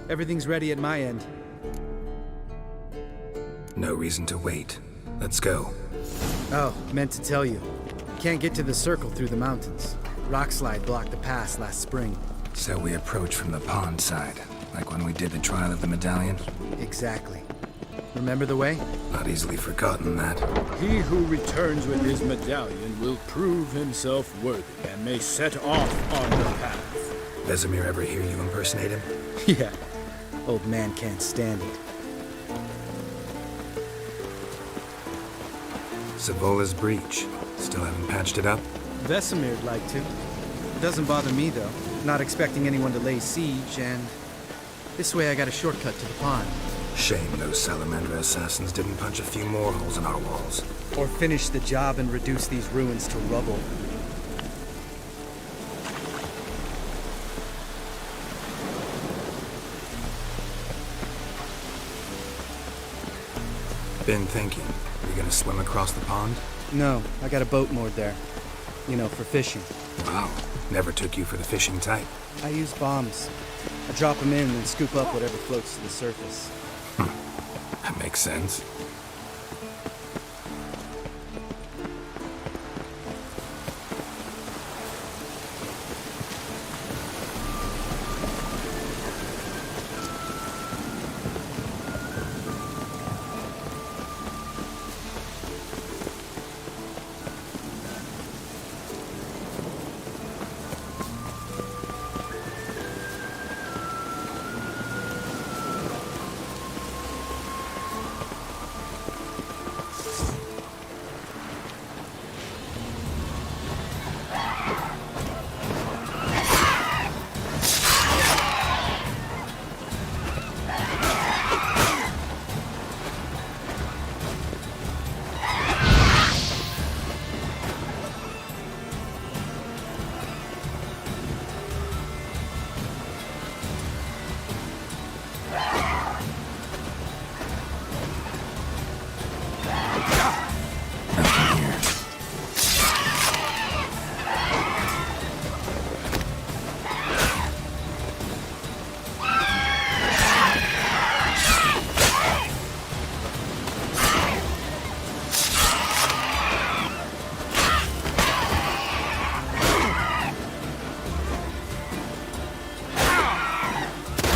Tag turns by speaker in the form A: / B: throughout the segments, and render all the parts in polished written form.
A: Everything's ready at my end.
B: No reason to wait. Let's go.
A: Oh, meant to tell you. Can't get to the circle through the mountains. Rockslide blocked the pass last spring.
B: So we approach from the pond side, like when we did the trial of the medallion?
A: Exactly. Remember the way?
B: Not easily forgotten that.
C: He who returns with his medallion will prove himself worthy and may set off on the path.
B: Vesemir ever hear you impersonate him?
A: Yeah. Old man can't stand it.
B: Savola's breach. Still haven't patched it up?
A: Vesemir'd like to. Doesn't bother me, though. Not expecting anyone to lay siege, and this way I got a shortcut to the pond.
B: Shame those Salamander assassins didn't punch a few more holes in our walls.
A: Or finish the job and reduce these ruins to rubble.
B: Been thinking. You gonna swim across the pond?
A: No, I got a boat moored there. You know, for fishing.
B: Wow. Never took you for the fishing type.
A: I use bombs. I drop them in and scoop up whatever floats to the surface.
B: That makes sense.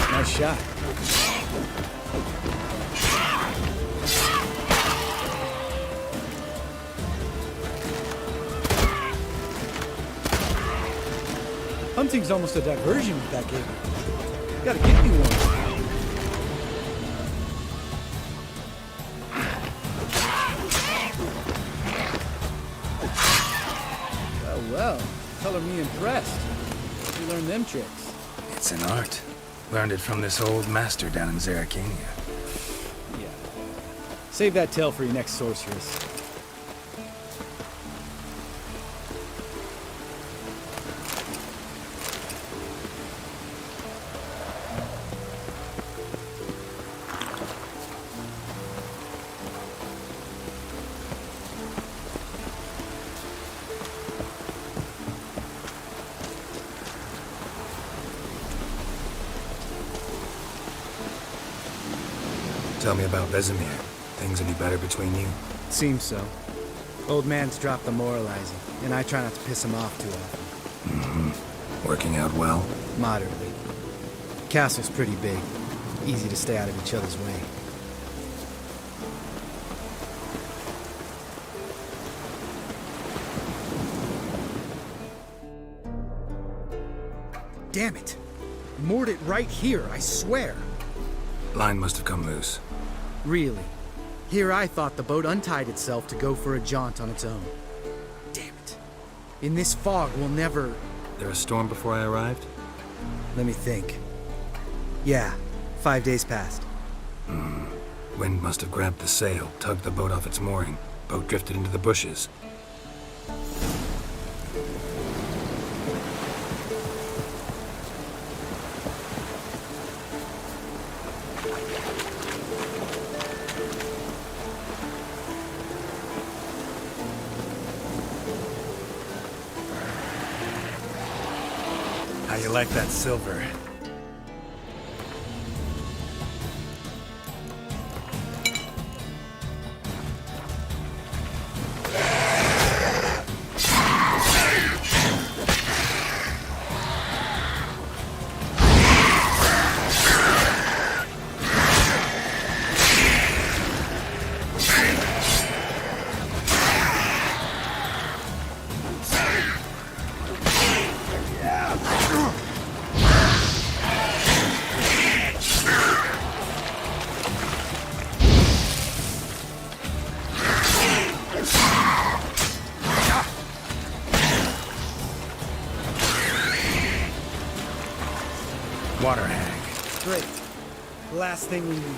A: Nice shot. Hunting's almost a diversion with that game. Gotta get me one. Well, color me impressed. You learned them tricks.
B: It's an art. Learned it from this old master down in Zerrikania.
A: Yeah. Save that tale for your next sorceress.
B: Tell me about Vesemir. Things any better between you?
A: Seems so. Old man's dropped the moralizing, and I try not to piss him off too often.
B: Mm-hmm. Working out well?
A: Moderately. Castle's pretty big. Easy to stay out of each other's way. Damn it! Moored it right here, I swear!
B: Line must have come loose.
A: Really? Here I thought the boat untied itself to go for a jaunt on its own. Damn it. In this fog, we'll never...
B: There a storm before I arrived?
A: Let me think. Yeah, 5 days passed.
B: Wind must have grabbed the sail, tugged the boat off its mooring. Boat drifted into the bushes.
D: How you like that silver?
B: Water hag.
A: Great. Last thing we needed.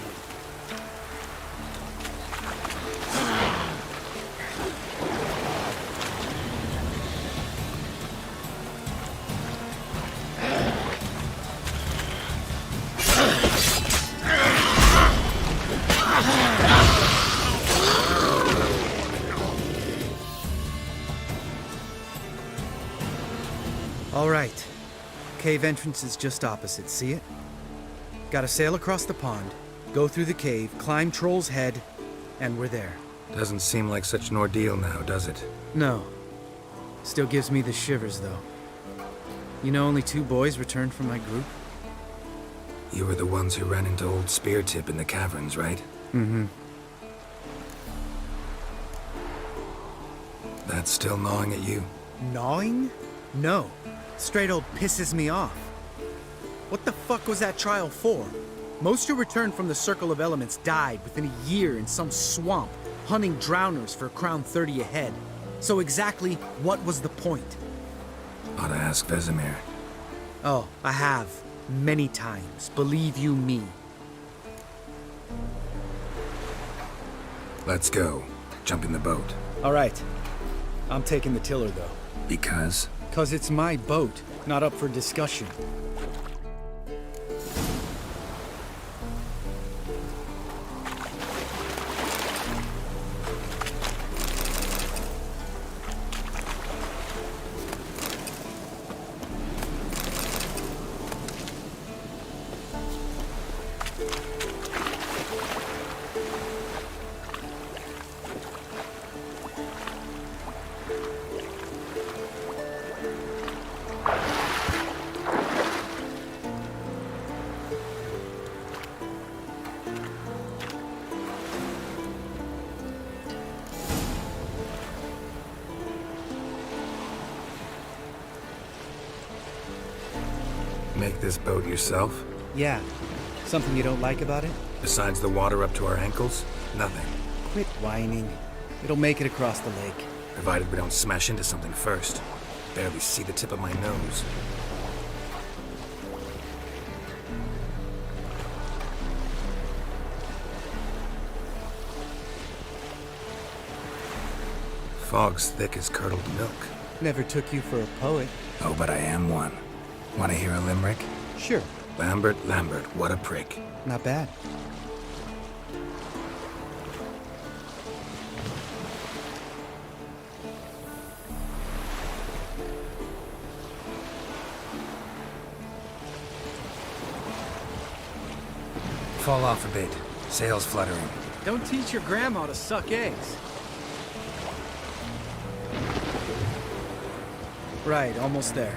A: All right. Cave entrance is just opposite, see it? Gotta sail across the pond, go through the cave, climb Troll's Head, and we're there.
B: Doesn't seem like such an ordeal now, does it?
A: No. Still gives me the shivers, though. You know only 2 boys returned from my group?
B: You were the ones who ran into old Speartip in the caverns, right?
A: Mm-hmm.
B: That's still gnawing at you?
A: Gnawing? No. Straight old pisses me off. What the fuck was that trial for? Most who returned from the Circle of Elements died within a year in some swamp, hunting drowners for a crown 30 a head. So exactly what was the point?
B: Ought to ask Vesemir.
A: Oh, I have. Many times. Believe you me.
B: Let's go. Jump in the boat.
A: All right. I'm taking the tiller, though.
B: Because?
A: 'Cause it's my boat, not up for discussion.
B: Make this boat yourself?
A: Yeah. Something you don't like about it?
B: Besides the water up to our ankles? Nothing.
A: Quit whining. It'll make it across the lake.
B: Provided we don't smash into something first. Barely see the tip of my nose. Fog's thick as curdled milk.
A: Never took you for a poet.
B: Oh, but I am one. Want to hear a limerick?
A: Sure.
B: Lambert, Lambert, what a prick.
A: Not bad.
B: Fall off a bit. Sails fluttering.
A: Don't teach your grandma to suck eggs. Right, almost there.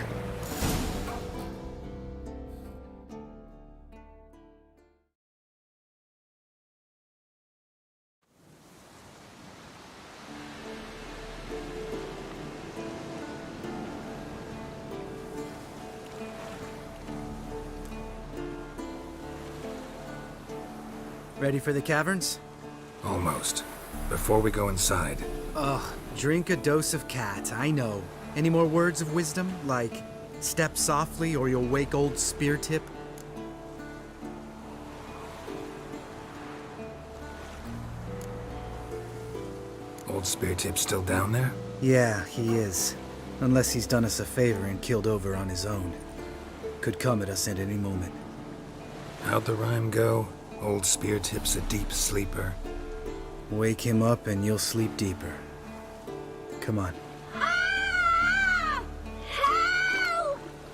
A: Ready for the caverns?
B: Almost. Before we go inside,
A: Ugh, drink a dose of cat, I know. Any more words of wisdom, like, step softly or you'll wake old Speartip?
B: old Speartip's still down there?
A: Yeah, he is. Unless he's done us a favor and killed over on his own. Could come at us at any moment.
B: How'd the rhyme go? Old Speartip's a deep sleeper.
A: Wake him up and you'll sleep deeper. Come on.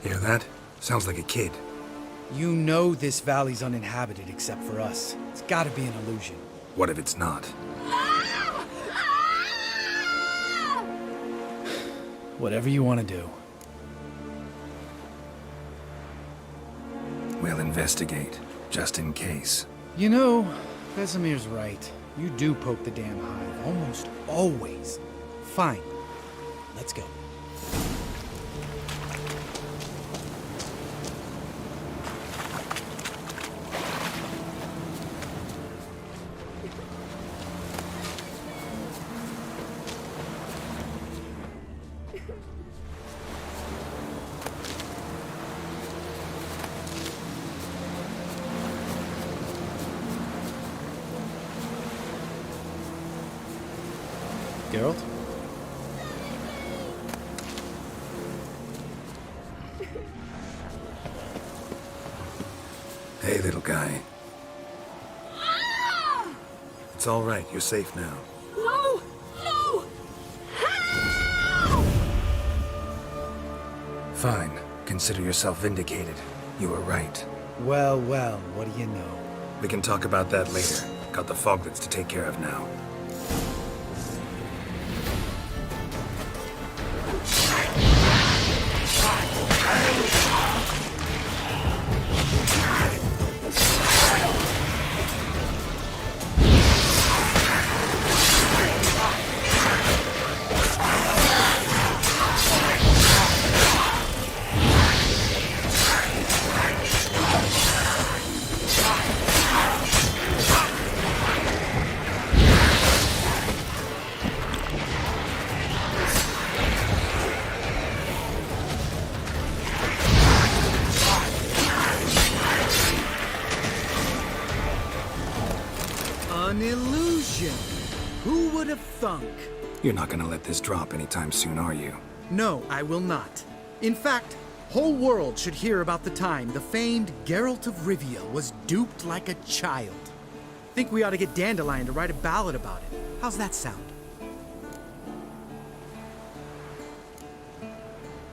B: Hear that? Sounds like a kid.
A: You know this valley's uninhabited except for us. It's gotta be an illusion.
B: What if it's not?
A: Whatever you want to do.
B: We'll investigate, just in case.
A: You know, Vesemir's right. You do poke the damn hive, almost always. Fine. Let's go. Geralt?
B: Hey, little guy. It's all right. You're safe now.
D: No! No!
B: Fine. Consider yourself vindicated. You were right.
A: Well, well, what do you know?
B: We can talk about that later. Got the foglets to take care of now.
A: An illusion! Who would have thunk?
B: You're not gonna let this drop anytime soon, are you?
A: No, I will not. In fact, whole world should hear about the time the famed Geralt of Rivia was duped like a child. Think we ought to get Dandelion to write a ballad about it. How's that sound?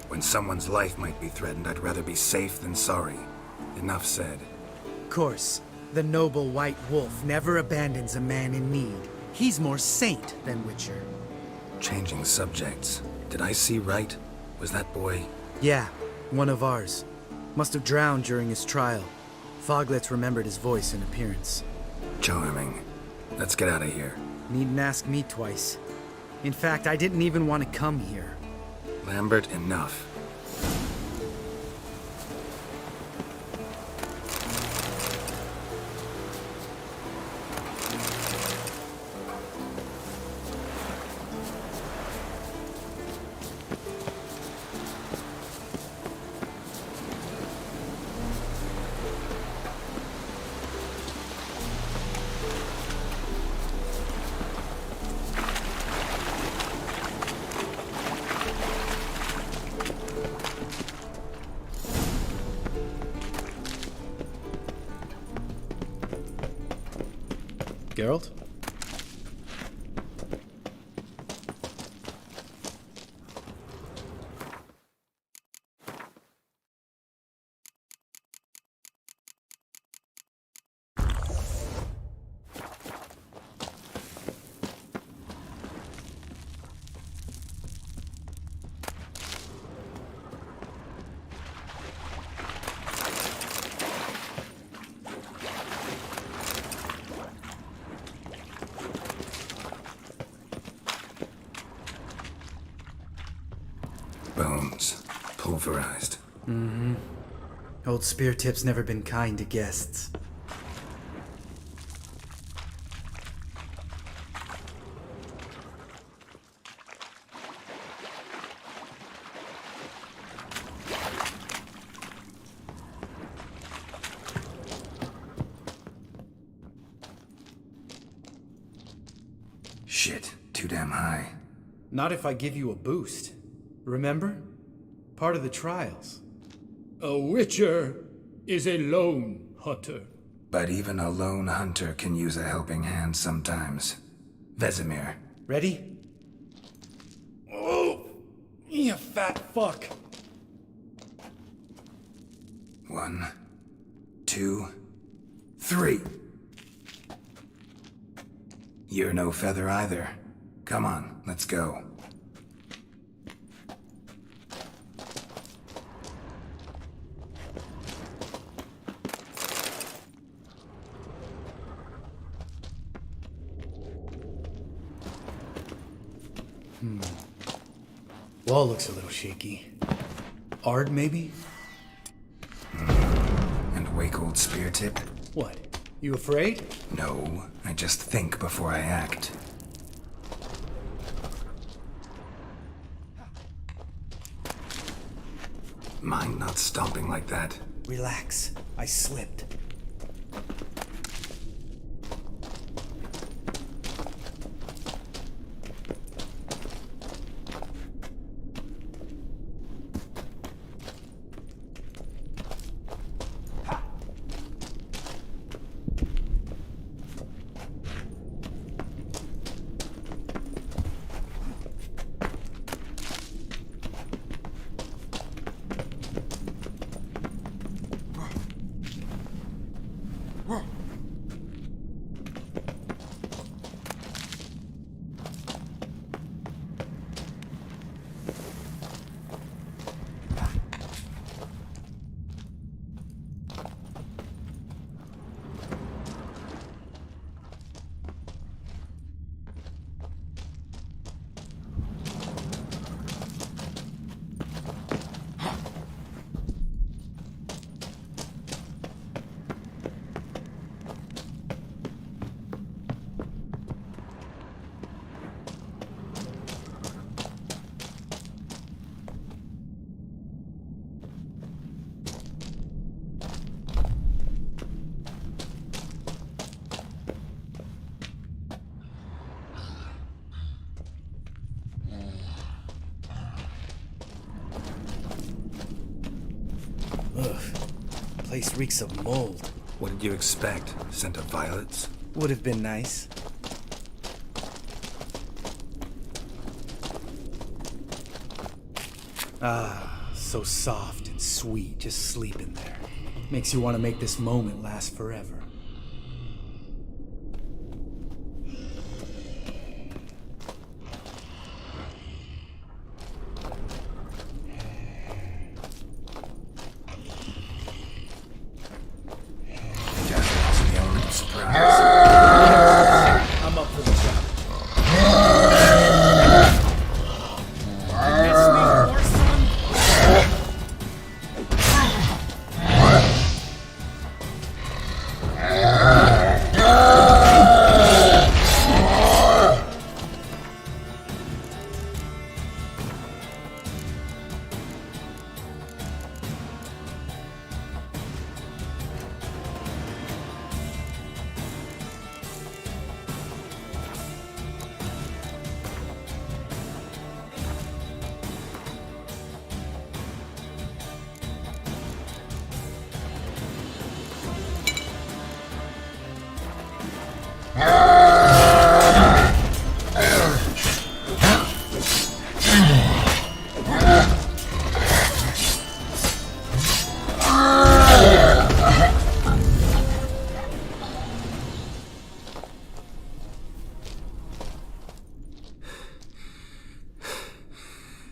B: When someone's life might be threatened, I'd rather be safe than sorry. Enough said.
A: Of course, the noble white wolf never abandons a man in need. He's more saint than witcher.
B: Changing subjects. Did I see right? Was that boy?
A: Yeah, one of ours. Must have drowned during his trial. Foglets remembered his voice and appearance.
B: Charming. Let's get out of here.
A: Needn't ask me twice. In fact, I didn't even want to come here.
B: Lambert, enough.
A: Geralt?
B: Bones. Pulverized.
A: Old Speartip's never been kind to guests.
B: Shit. Too damn high.
A: Not if I give you a boost. Remember? Part of the trials.
C: A witcher is a lone hunter.
B: But even a lone hunter can use a helping hand sometimes. Vesemir.
A: Ready? Oh! You fat fuck!
B: 1, 2, 3. You're no feather either. Come on, let's go.
A: Wall looks a little shaky. Ard, maybe?
B: And wake old Speartip?
A: What? You afraid?
B: No, I just think before I act. Mind not stomping like that.
A: Relax. I slipped. Ugh. Place reeks of mold.
B: What did you expect? Scent of violets?
A: Would have been nice. Ah, so soft and sweet, just sleeping there. Makes you want to make this moment last forever. I'm up for the job. You miss me, horse son?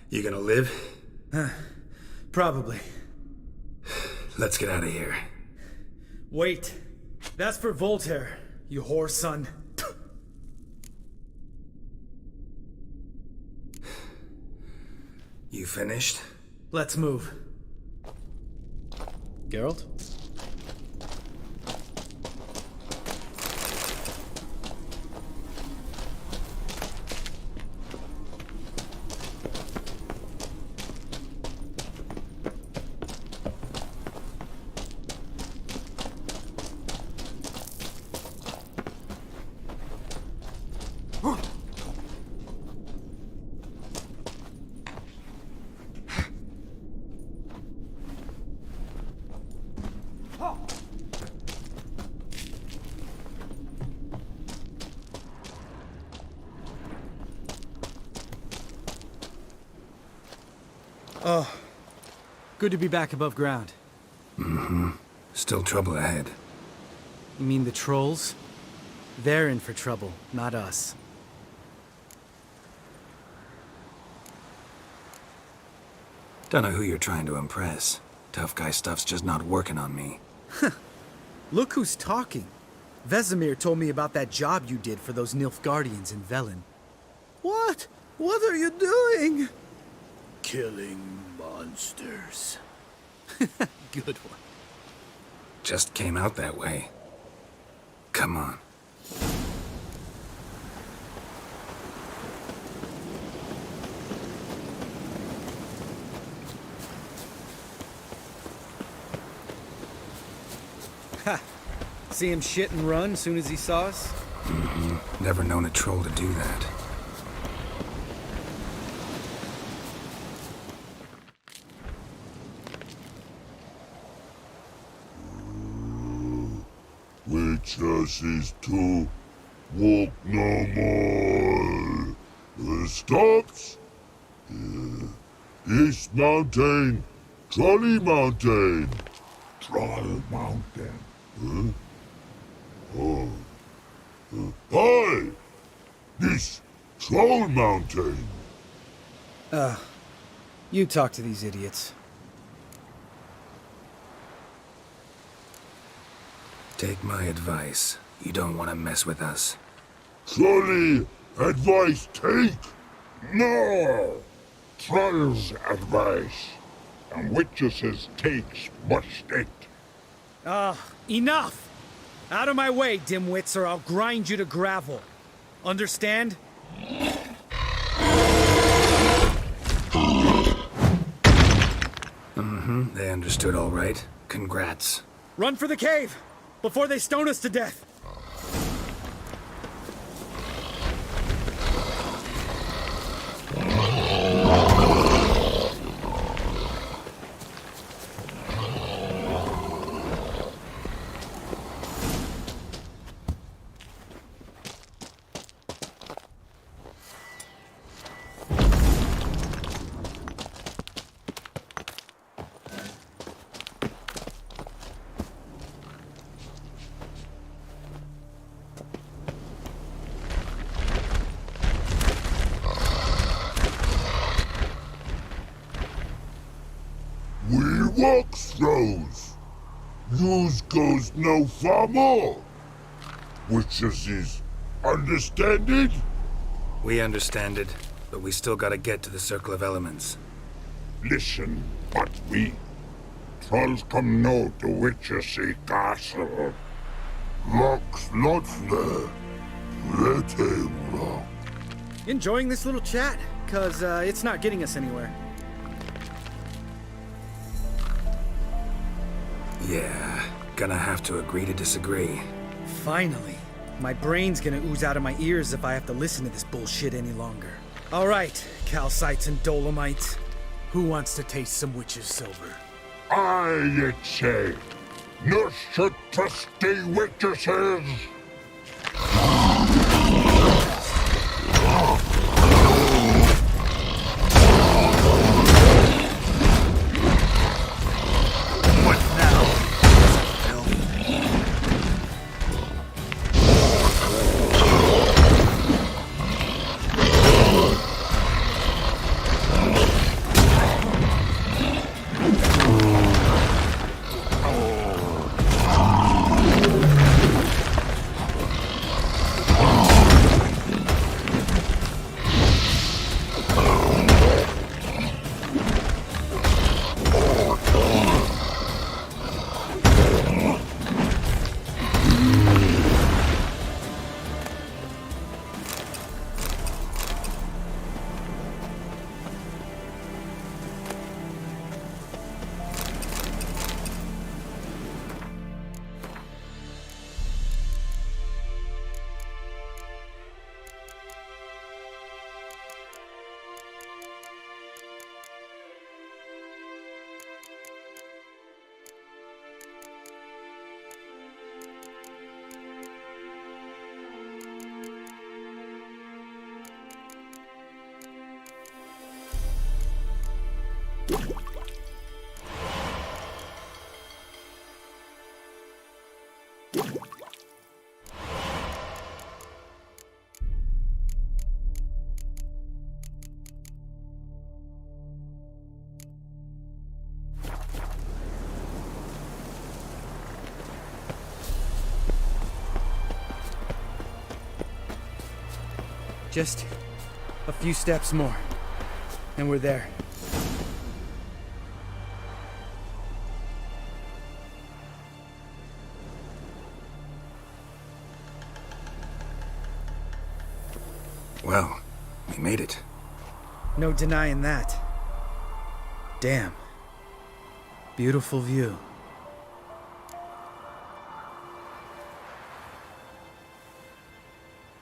B: You gonna live?
A: Probably.
B: Let's get out of here.
A: Wait. That's for Voltaire, you whore son.
B: You finished?
A: Let's move. Geralt? Oh, good to be back above ground.
B: Still trouble ahead.
A: You mean the trolls? They're in for trouble, not us.
B: Don't know who you're trying to impress. Tough guy stuff's just not working on me.
A: Look who's talking. Vesemir told me about that job you did for those Nilfgaardians in Velen. What? What are you doing?
C: Killing monsters.
A: Good one.
B: Just came out that way. Come on.
A: Ha! See him shit and run soon as he saw us?
B: Never known a troll to do that.
E: Witches is to walk no more. Stops. East Mountain, Trolley Mountain. Troll Mountain. Hi! This Troll Mountain.
A: You talk to these idiots.
B: Take my advice. You don't want to mess with us.
E: Trolley advice take. No. Troll's advice. And witches takes must take.
A: Enough! Out of my way, dimwits, or I'll grind you to gravel. Understand?
B: They understood all right. Congrats.
A: Run for the cave! Before they stone us to death!
E: works froze. Yous goes no farmer. Witches is understanded?
B: We understand it, but we still gotta get to the Circle of Elements.
E: Listen, but we. Trolls come no to witches castle. Rocks not there. Let a rock.
A: Enjoying this little chat? Cause it's not getting us anywhere.
B: Yeah, gonna have to agree to disagree.
A: Finally. My brain's gonna ooze out of my ears if I have to listen to this bullshit any longer. All right, calcites and dolomites. Who wants to taste some witch's silver?
E: I say, no should trusty witches.
B: What now?
A: Just a few steps more, and we're there.
B: Well, we made it.
A: No denying that. Damn. Beautiful view.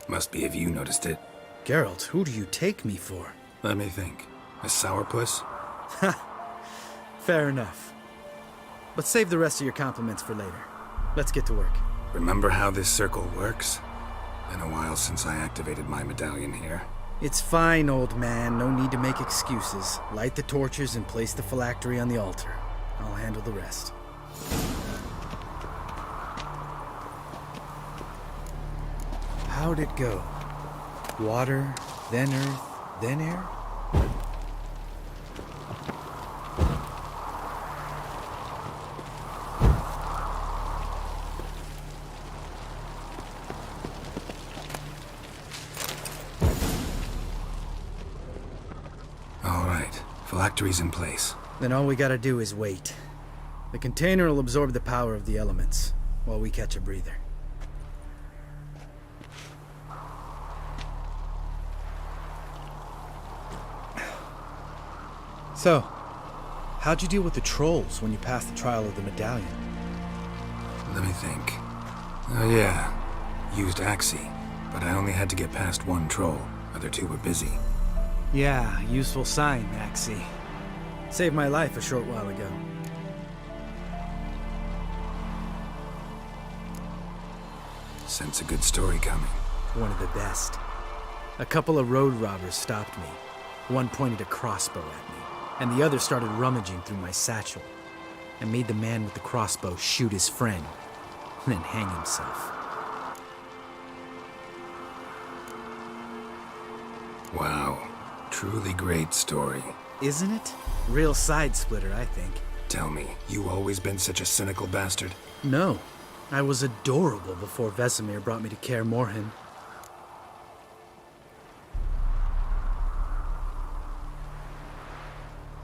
B: Must be if you noticed it.
A: Geralt, who do you take me for?
B: Let me think. A sourpuss?
A: Fair enough. But save the rest of your compliments for later. Let's get to work.
B: Remember how this circle works? Been a while since I activated my medallion here.
A: It's fine, old man. No need to make excuses. Light the torches and place the phylactery on the altar. I'll handle the rest. How'd it go? Water, then earth, then air?
B: All right, phylactery's in place.
A: Then all we gotta do is wait. The container will absorb the power of the elements, while we catch a breather. So, how'd you deal with the trolls when you passed the trial of the medallion?
B: Let me think. Oh yeah, used Axie, but I only had to get past one troll. Other two were busy.
A: Yeah, useful sign, Axie. Saved my life a short while ago.
B: Sense a good story coming.
A: One of the best. A couple of road robbers stopped me. One pointed a crossbow at me, and the other started rummaging through my satchel. I made the man with the crossbow shoot his friend, and then hang himself.
B: Wow, truly great story.
A: Isn't it? Real side splitter, I think.
B: Tell me, you always been such a cynical bastard?
A: No, I was adorable before Vesemir brought me to Kaer Morhen.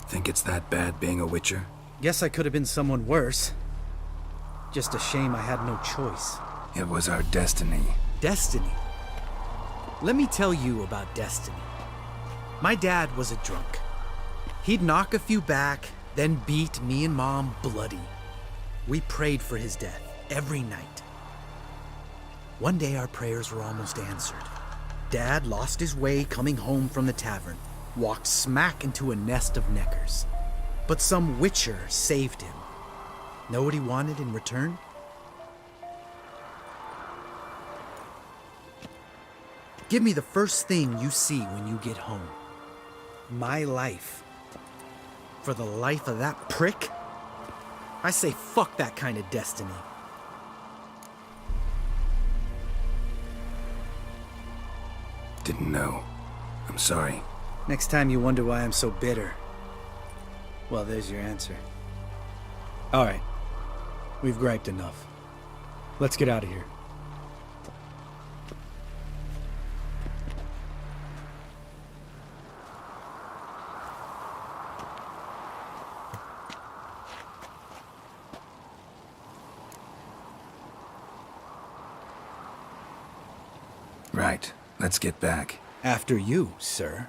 B: Think it's that bad being a Witcher?
A: Guess I could have been someone worse. Just a shame I had no choice.
B: It was our destiny.
A: Destiny? Let me tell you about destiny. My dad was a drunk. He'd knock a few back, then beat me and Mom bloody. We prayed for his death every night. One day our prayers were almost answered. Dad lost his way coming home from the tavern, walked smack into a nest of neckers. But some Witcher saved him. Know what he wanted in return? Give me the first thing you see when you get home. My life. For the life of that prick? I say fuck that kind of destiny.
B: Didn't know. I'm sorry.
A: Next time you wonder why I'm so bitter, well, there's your answer. All right. We've griped enough. Let's get out of here.
B: Right. Let's get back.
A: After you, sir.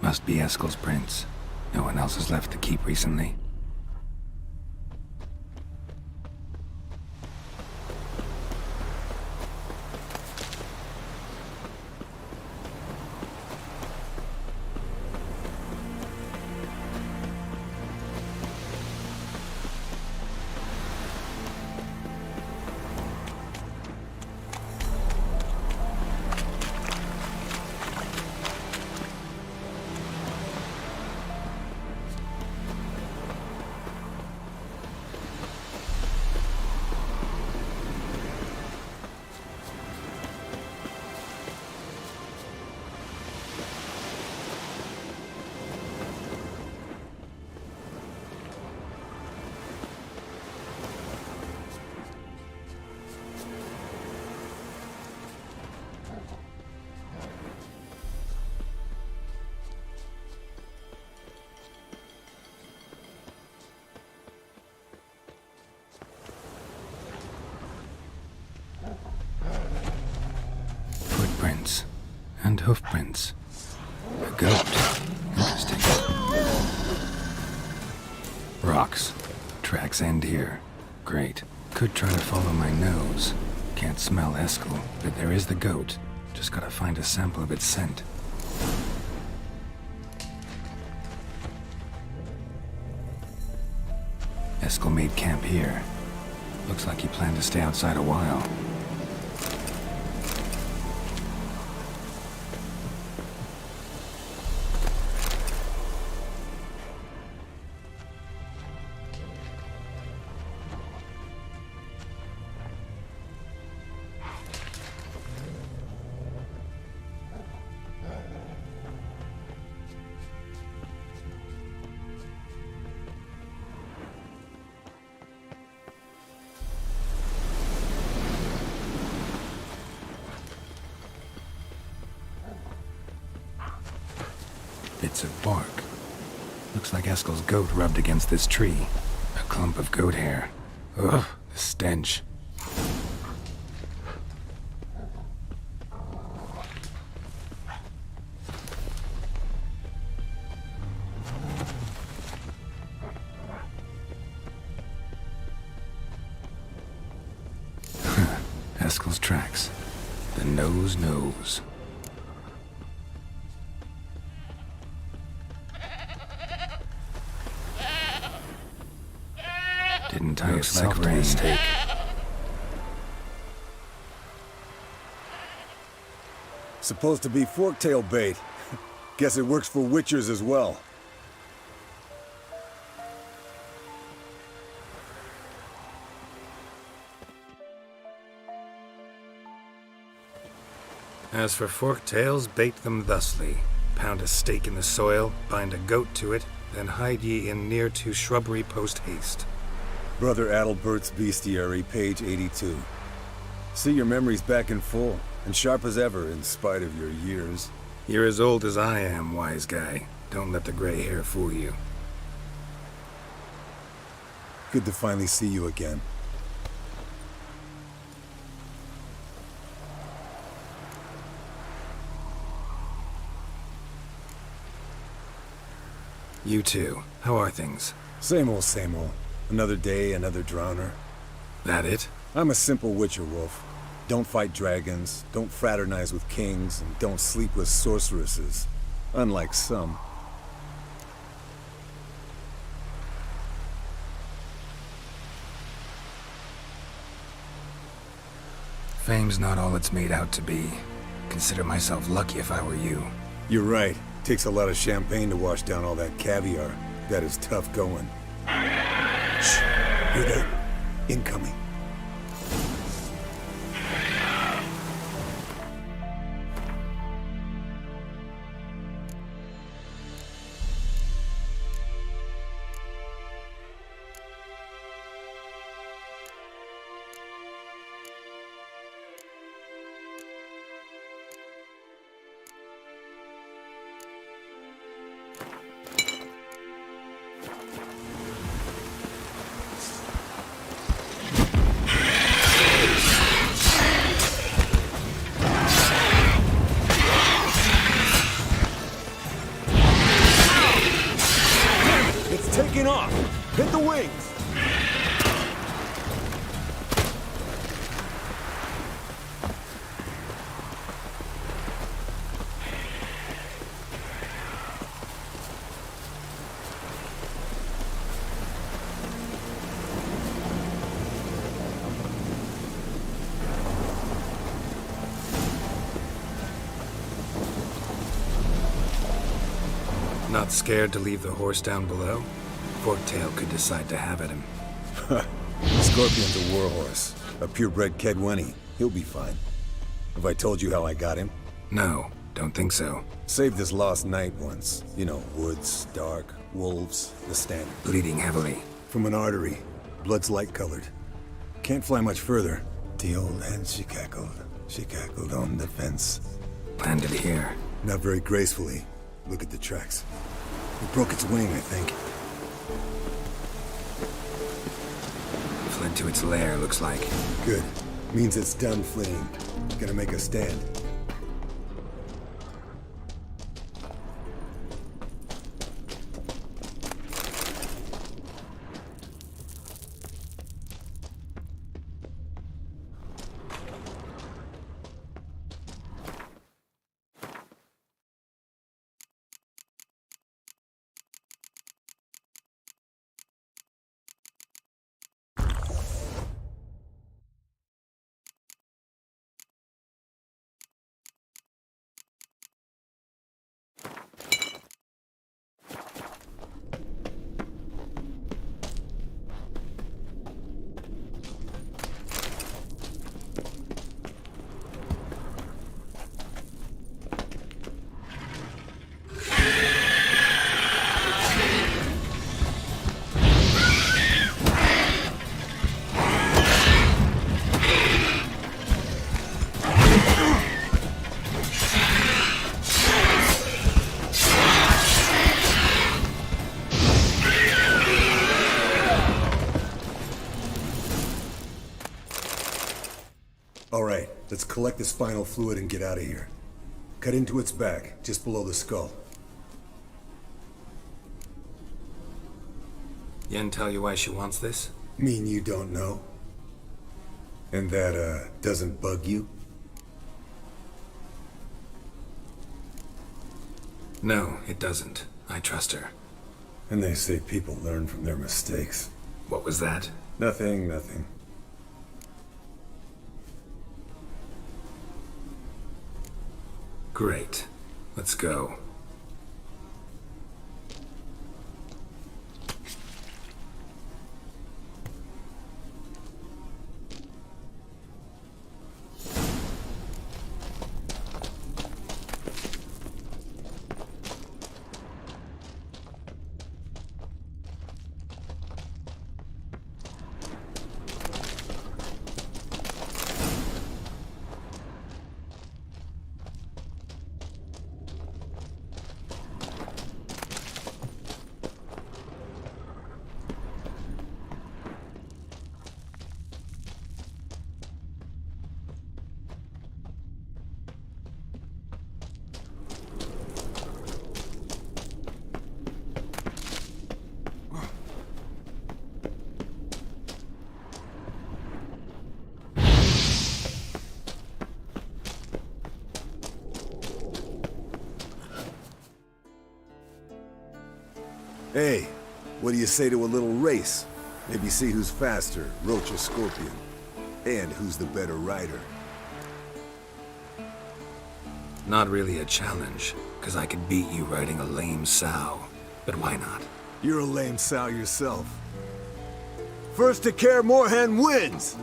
B: Must be Eskel's prints. No one else has left the keep recently. Footprints. And hoofprints. A goat. Interesting. Rocks. Tracks end here. Great. Could try to follow my nose. Can't smell Eskel, but there is the goat. Just gotta find a sample of its scent. Eskel made camp here. Looks like he planned to stay outside a while. Bits of bark. Looks like Eskel's goat rubbed against this tree. A clump of goat hair. Ugh, the stench. Eskel's tracks. The nose knows. Didn't tie
F: Looks
B: itself
F: like
B: to
F: rain.
B: the stake.
G: Supposed to be forktail bait. Guess it works for witchers as well.
B: As for forked tails, bait them thusly. Pound a stake in the soil, bind a goat to it, then hide ye in near to shrubbery post haste.
G: Brother Adalbert's Bestiary, page 82. See your memories back in full, and sharp as ever in spite of your years.
B: You're as old as I am, wise guy. Don't let the gray hair fool you.
G: Good to finally see you again.
B: You too. How are things?
G: Same old, same old. Another day, another drowner.
B: That it?
G: I'm a simple witcher wolf. Don't fight dragons, don't fraternize with kings, and don't sleep with sorceresses. Unlike some.
B: Fame's not all it's made out to be. Consider myself lucky if I were you.
G: You're right. Takes a lot of champagne to wash down all that caviar. That is tough going. Shh. Hear that? Incoming. It's taking off! Hit the wings!
B: Not scared to leave the horse down below? Forktail could decide to have at him.
G: Scorpion's a warhorse. A purebred Kedwenny. He'll be fine. Have I told you how I got him?
B: No, don't think so.
G: Saved this lost knight once. You know, woods, dark, wolves, the standard.
B: Bleeding heavily.
G: From an artery. Blood's light-colored. Can't fly much further. The old hen, she cackled. She cackled on the fence.
B: Landed here.
G: Not very gracefully. Look at the tracks. It broke its wing, I think.
B: Fled to its lair, looks like.
G: Good. Means it's done fleeing. Gonna make a stand. All right, let's collect this final fluid and get out of here. Cut into its back, just below the skull.
B: Yen tell you why she wants this?
G: Mean you don't know? And that, doesn't bug you?
B: No, it doesn't. I trust her.
G: And they say people learn from their mistakes.
B: What was that?
G: Nothing, nothing.
B: Great. Let's go.
G: Hey, what do you say to a little race? Maybe see who's faster, Roach or Scorpion. And who's the better rider.
B: Not really a challenge, because I could beat you riding a lame sow. But why not?
G: You're a lame sow yourself. First to Kaer Morhen wins!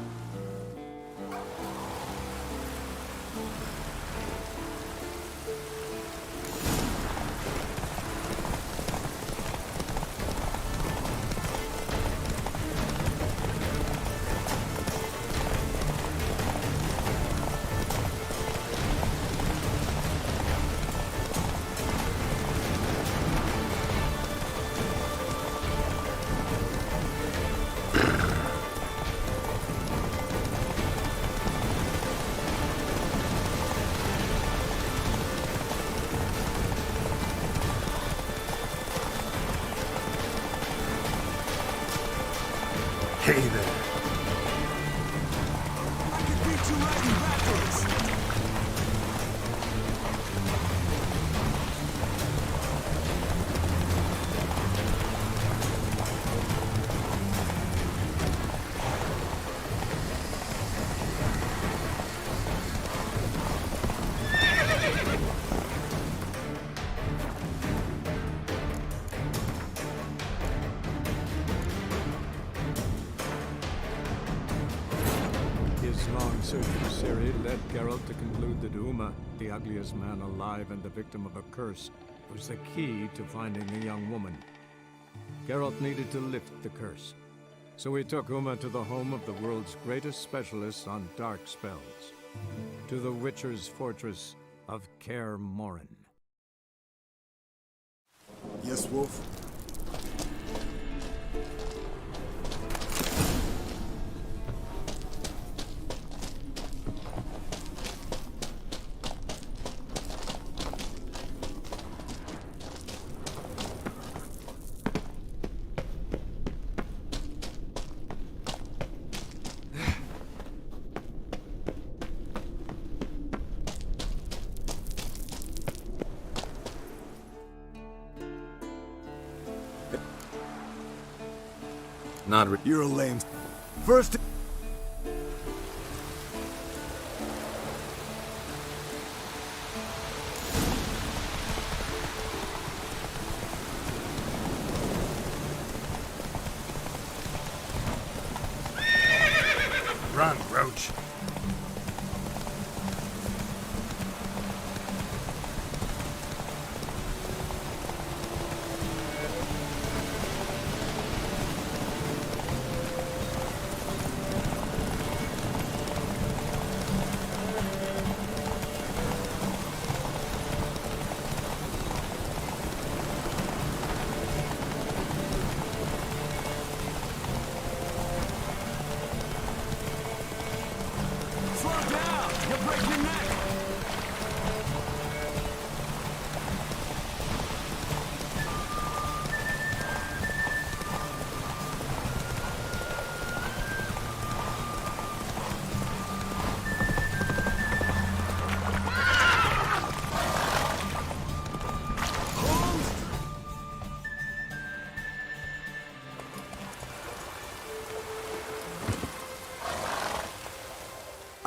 B: Hey there.
G: I can beat you riding backwards!
F: His long search for Ciri led Geralt to conclude that Uma, the ugliest man alive and the victim of a curse, was the key to finding a young woman. Geralt needed to lift the curse, so he took Uma to the home of the world's greatest specialist on dark spells, to the Witcher's fortress of Kaer Morhen.
G: Yes, Wolf? You're a lame... First...
B: Run, Roach.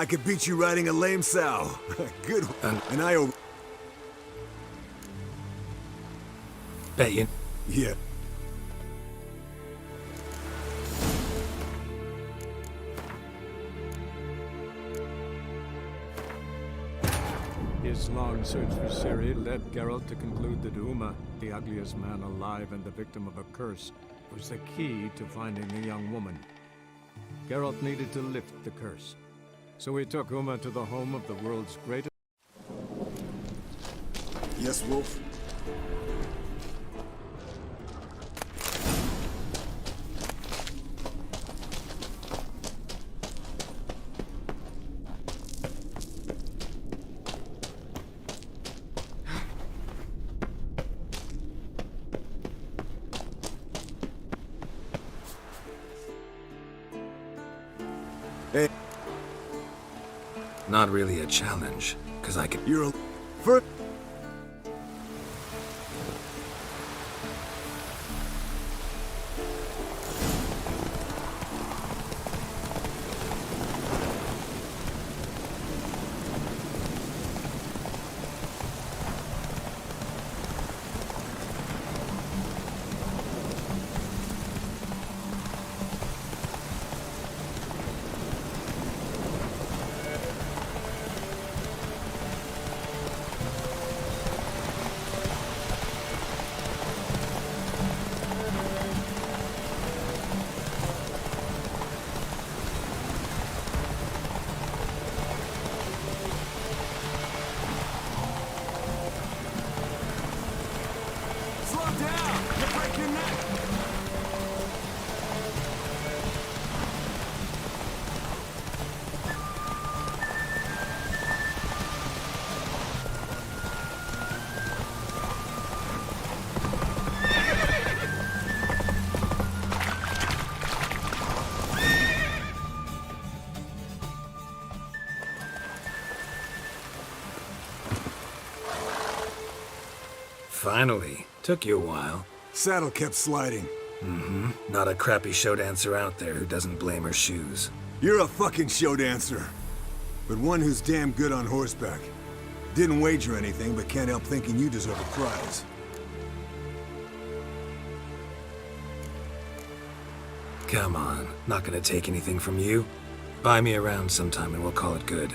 G: I could beat you riding a lame sow. Good one. And I...
B: Bet you.
G: Yeah.
F: His long search for Ciri led Geralt to conclude that Uma, the ugliest man alive and the victim of a curse, was the key to finding the young woman. Geralt needed to lift the curse, so he took Uma to the home of the world's greatest...
G: Yes, Wolf? Hey.
B: Not really a challenge, because I can...
G: You're a... First...
B: Finally. Took you a while.
G: Saddle kept sliding.
B: Not a crappy show dancer out there who doesn't blame her shoes.
G: You're a fucking show dancer. But one who's damn good on horseback. Didn't wager anything, but can't help thinking you deserve a prize.
B: Come on. Not gonna take anything from you. Buy me around sometime and we'll call it good.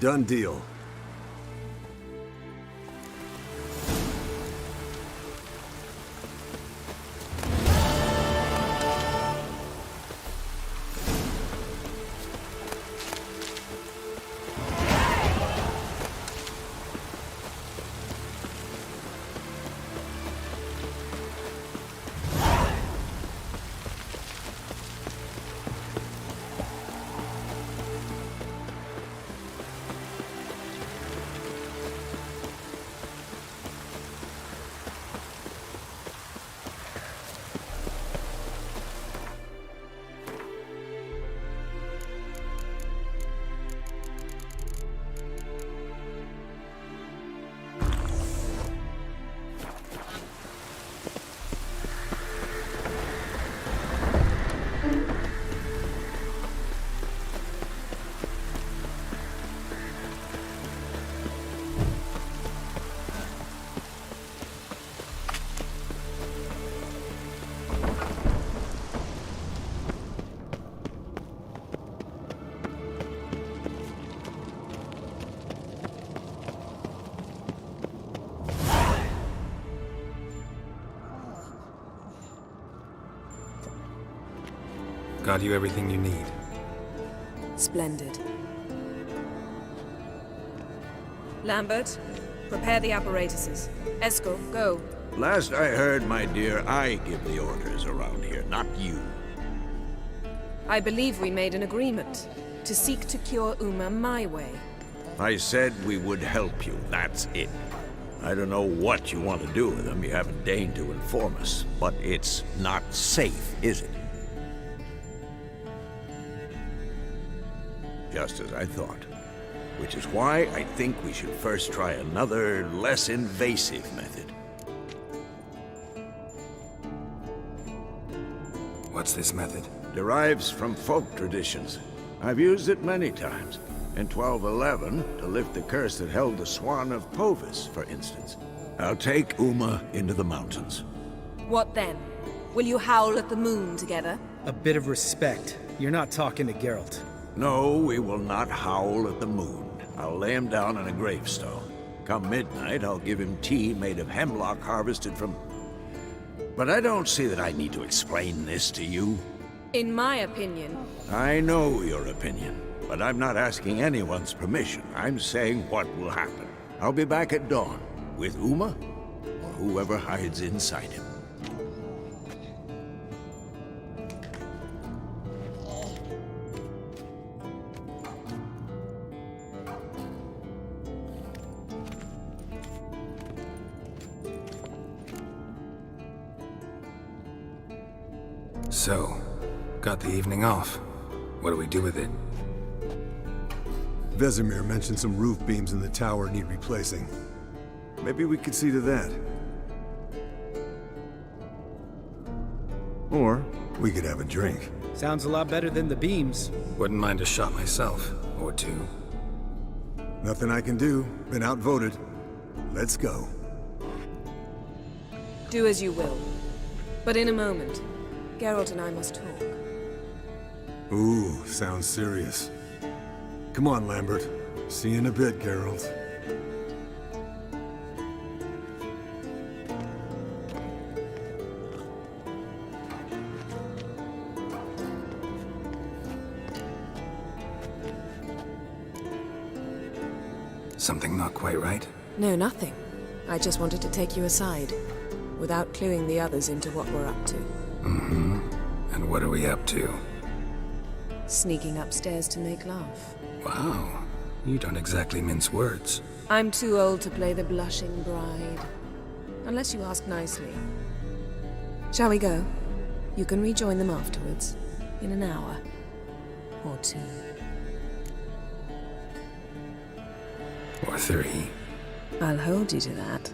G: Done deal.
B: Got you everything you need.
D: Splendid. Lambert, prepare the apparatuses. Eskel, go.
H: Last I heard, my dear, I give the orders around here, not you.
D: I believe we made an agreement to seek to cure Uma my way.
H: I said we would help you, that's it. I don't know what you want to do with them, you haven't deigned to inform us. But it's not safe, is it? Just as I thought. Which is why I think we should first try another, less invasive method.
B: What's this method?
H: Derives from folk traditions. I've used it many times. In 1211, to lift the curse that held the Swan of Povis, for instance. I'll take Uma into the mountains.
D: What then? Will you howl at the moon together?
A: A bit of respect. You're not talking to Geralt.
H: No, we will not howl at the moon. I'll lay him down on a gravestone. Come midnight, I'll give him tea made of hemlock harvested from... But I don't see that I need to explain this to you.
D: In my opinion,
H: I know your opinion, but I'm not asking anyone's permission. I'm saying what will happen. I'll be back at dawn, with Uma, or whoever hides inside him.
B: So, got the evening off. What do we do with it?
G: Vesemir mentioned some roof beams in the tower need replacing. Maybe we could see to that. Or we could have a drink.
A: Sounds a lot better than the beams.
B: Wouldn't mind a shot myself, or two.
G: Nothing I can do. Been outvoted. Let's go.
D: do as you will. But in a moment, Geralt and I must talk.
G: Ooh, sounds serious. Come on, Lambert. See you in a bit, Geralt.
B: Something not quite right?
D: No, nothing. I just wanted to take you aside, without cluing the others into what we're up to.
B: Mm-hmm. And what are we up to?
D: Sneaking upstairs to make love.
B: Wow. You don't exactly mince words.
D: I'm too old to play the blushing bride. Unless you ask nicely. Shall we go? You can rejoin them afterwards. In an hour. Or two.
B: Or 3.
D: I'll hold you to that.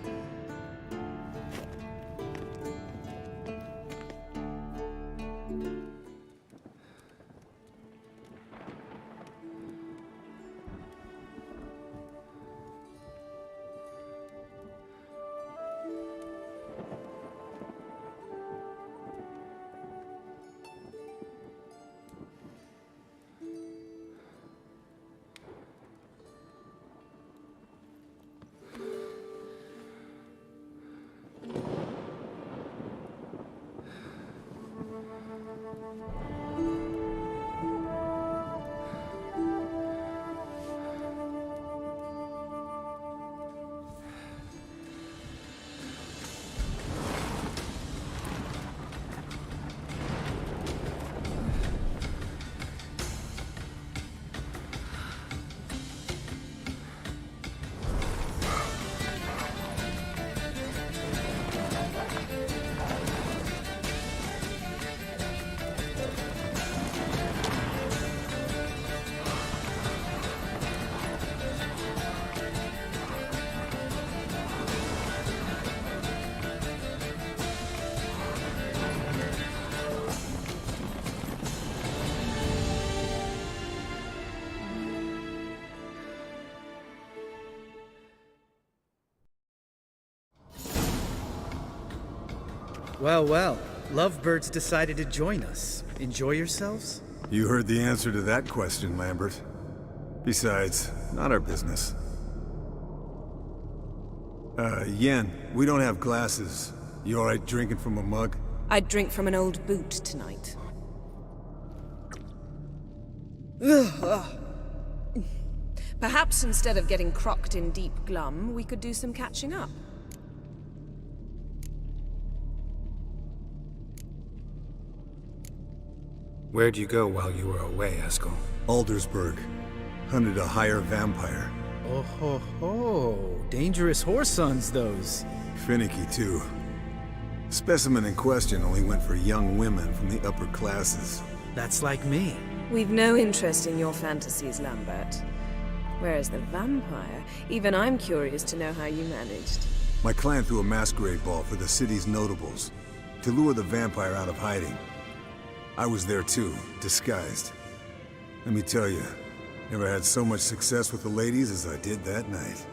A: Well, well. Lovebirds decided to join us. Enjoy yourselves?
G: You heard the answer to that question, Lambert. Besides, not our business. Yen, we don't have glasses. You alright drinking from a mug?
D: I'd drink from an old boot tonight. Perhaps instead of getting crocked in deep glum, we could do some catching up.
B: Where'd you go while you were away, Eskel?
G: Aldersburg. Hunted a higher vampire.
A: Oh ho ho. Dangerous whoresons, those.
G: Finicky, too. Specimen in question only went for young women from the upper classes.
A: That's like me.
D: We've no interest in your fantasies, Lambert. Whereas the vampire, even I'm curious to know how you managed.
G: My clan threw a masquerade ball for the city's notables to lure the vampire out of hiding. I was there too, disguised. Let me tell you, never had so much success with the ladies as I did that night.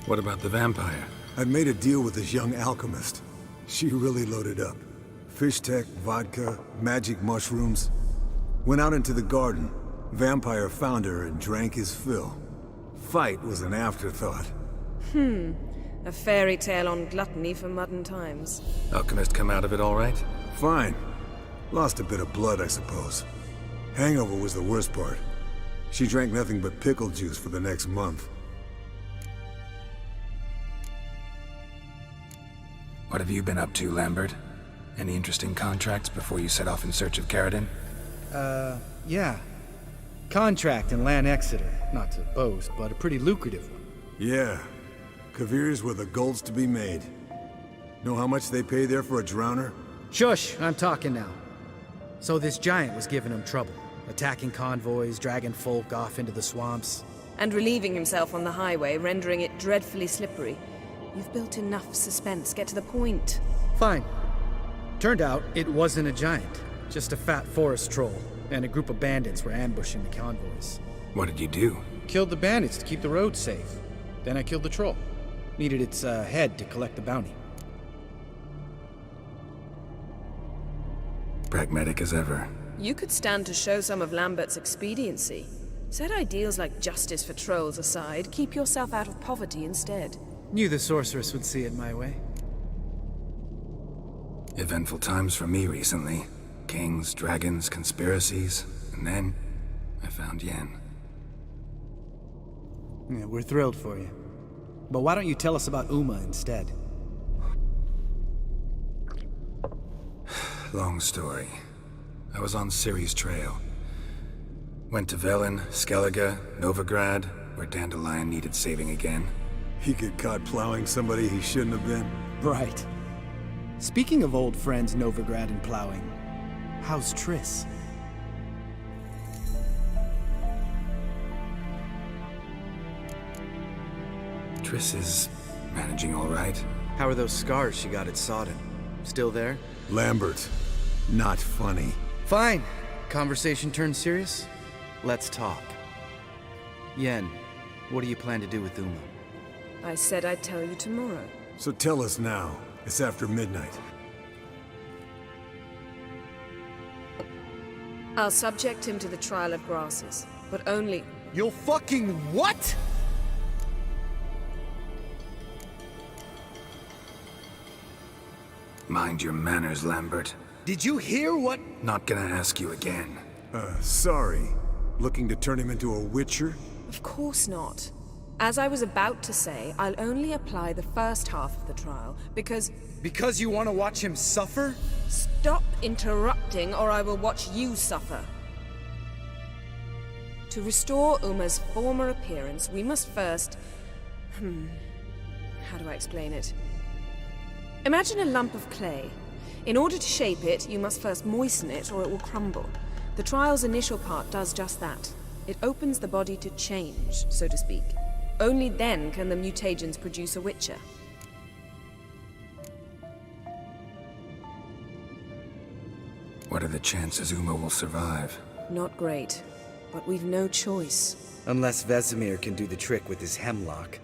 B: What about the vampire?
G: I'd made a deal with this young alchemist. She really loaded up. Fish tech, vodka, magic mushrooms. Went out into the garden. Vampire found her and drank his fill. Fight was an afterthought.
D: A fairy tale on gluttony for modern times.
B: Alchemist come out of it all right?
G: Fine. Lost a bit of blood, I suppose. Hangover was the worst part. She drank nothing but pickle juice for the next month.
B: What have you been up to, Lambert? Any interesting contracts before you set off in search of Carradine?
A: Yeah. Contract in Lan Exeter. Not to boast, but a pretty lucrative one.
G: Yeah. Kavir's were the gold's to be made. Know how much they pay there for a drowner?
A: Shush, I'm talking now. So this giant was giving him trouble. Attacking convoys, dragging folk off into the swamps.
D: And relieving himself on the highway, rendering it dreadfully slippery. You've built enough suspense. Get to the point.
A: Fine. Turned out it wasn't a giant. Just a fat forest troll. And a group of bandits were ambushing the convoys.
B: What did you do?
A: Killed the bandits to keep the roads safe. Then I killed the troll. Needed its head to collect the bounty.
B: Pragmatic as ever.
D: You could stand to show some of Lambert's expediency. Set ideals like justice for trolls aside, keep yourself out of poverty instead.
A: Knew the sorceress would see it my way.
B: Eventful times for me recently. Kings, dragons, conspiracies, and then I found Yen.
A: Yeah, we're thrilled for you. But why don't you tell us about Uma instead?
B: Long story. I was on Ciri's trail. Went to Velen, Skellige, Novigrad, where Dandelion needed saving again.
G: He get caught plowing somebody he shouldn't have been.
A: Right. Speaking of old friends Novigrad and plowing, how's Triss?
B: Triss is managing all right.
A: How are those scars she got at Sodden? Still there?
G: Lambert. Not funny.
A: Fine. Conversation turned serious? Let's talk. Yen, what do you plan to do with Uma?
D: I said I'd tell you tomorrow.
G: So tell us now. It's after midnight.
D: I'll subject him to the trial of grasses, but only...
A: You'll fucking what?
B: Mind your manners, Lambert.
A: Did you hear what?
B: Not gonna ask you again.
G: Sorry. Looking to turn him into a witcher?
D: Of course not. As I was about to say, I'll only apply the first half of the trial, because...
A: Because you want to watch him suffer?
D: Stop interrupting, or I will watch you suffer. To restore Uma's former appearance, we must first... How do I explain it? Imagine a lump of clay. In order to shape it, you must first moisten it, or it will crumble. The trial's initial part does just that. It opens the body to change, so to speak. Only then can the mutagens produce a witcher.
B: What are the chances Uma will survive?
D: Not great, but we've no choice.
A: Unless Vesemir can do the trick with his hemlock.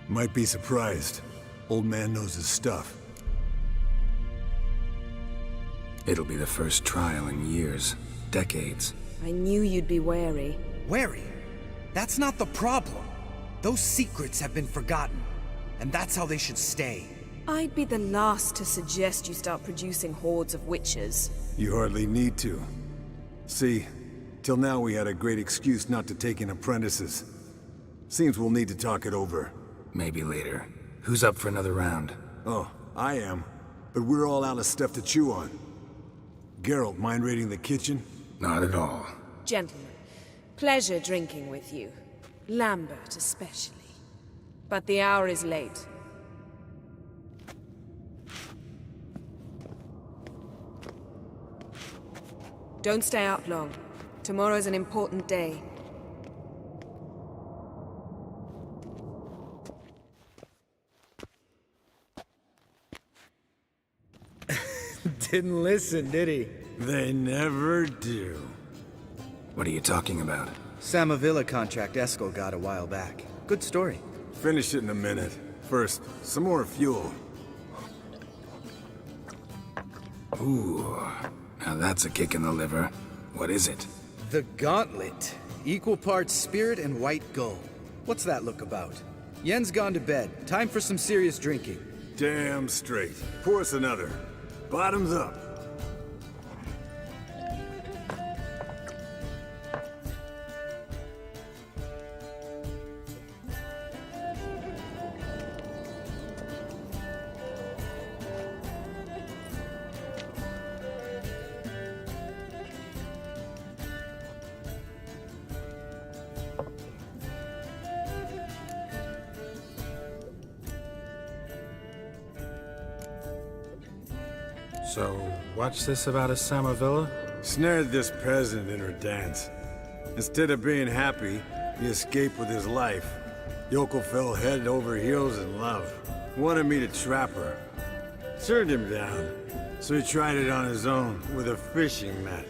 G: Might be surprised. Old man knows his stuff.
B: It'll be the first trial in years. Decades.
D: I knew you'd be wary.
A: Wary? That's not the problem. Those secrets have been forgotten. And that's how they should stay.
D: I'd be the last to suggest you start producing hordes of witches.
G: You hardly need to. See, till now we had a great excuse not to take in apprentices. Seems we'll need to talk it over.
B: Maybe later. Who's up for another round?
G: Oh, I am. But we're all out of stuff to chew on. Geralt, mind raiding the kitchen?
B: Not at all.
D: Gentlemen, pleasure drinking with you. Lambert especially. But the hour is late. Don't stay out long. Tomorrow's an important day.
A: Didn't listen, did he?
G: They never do.
B: What are you talking about?
A: Samavilla contract Eskel got a while back. Good story.
G: Finish it in a minute. First, some more fuel.
B: Ooh, now that's a kick in the liver. What is it?
A: The Gauntlet. Equal parts spirit and white gold. What's that look about? Yen's gone to bed. Time for some serious drinking.
G: Damn straight. Pour us another. Bottoms up.
I: So, what's this about a Samavilla?
G: Snared this peasant in her dance. Instead of being happy, he escaped with his life. Yoko fell head over heels in love. Wanted me to trap her. Turned him down. So he tried it on his own with a fishing net.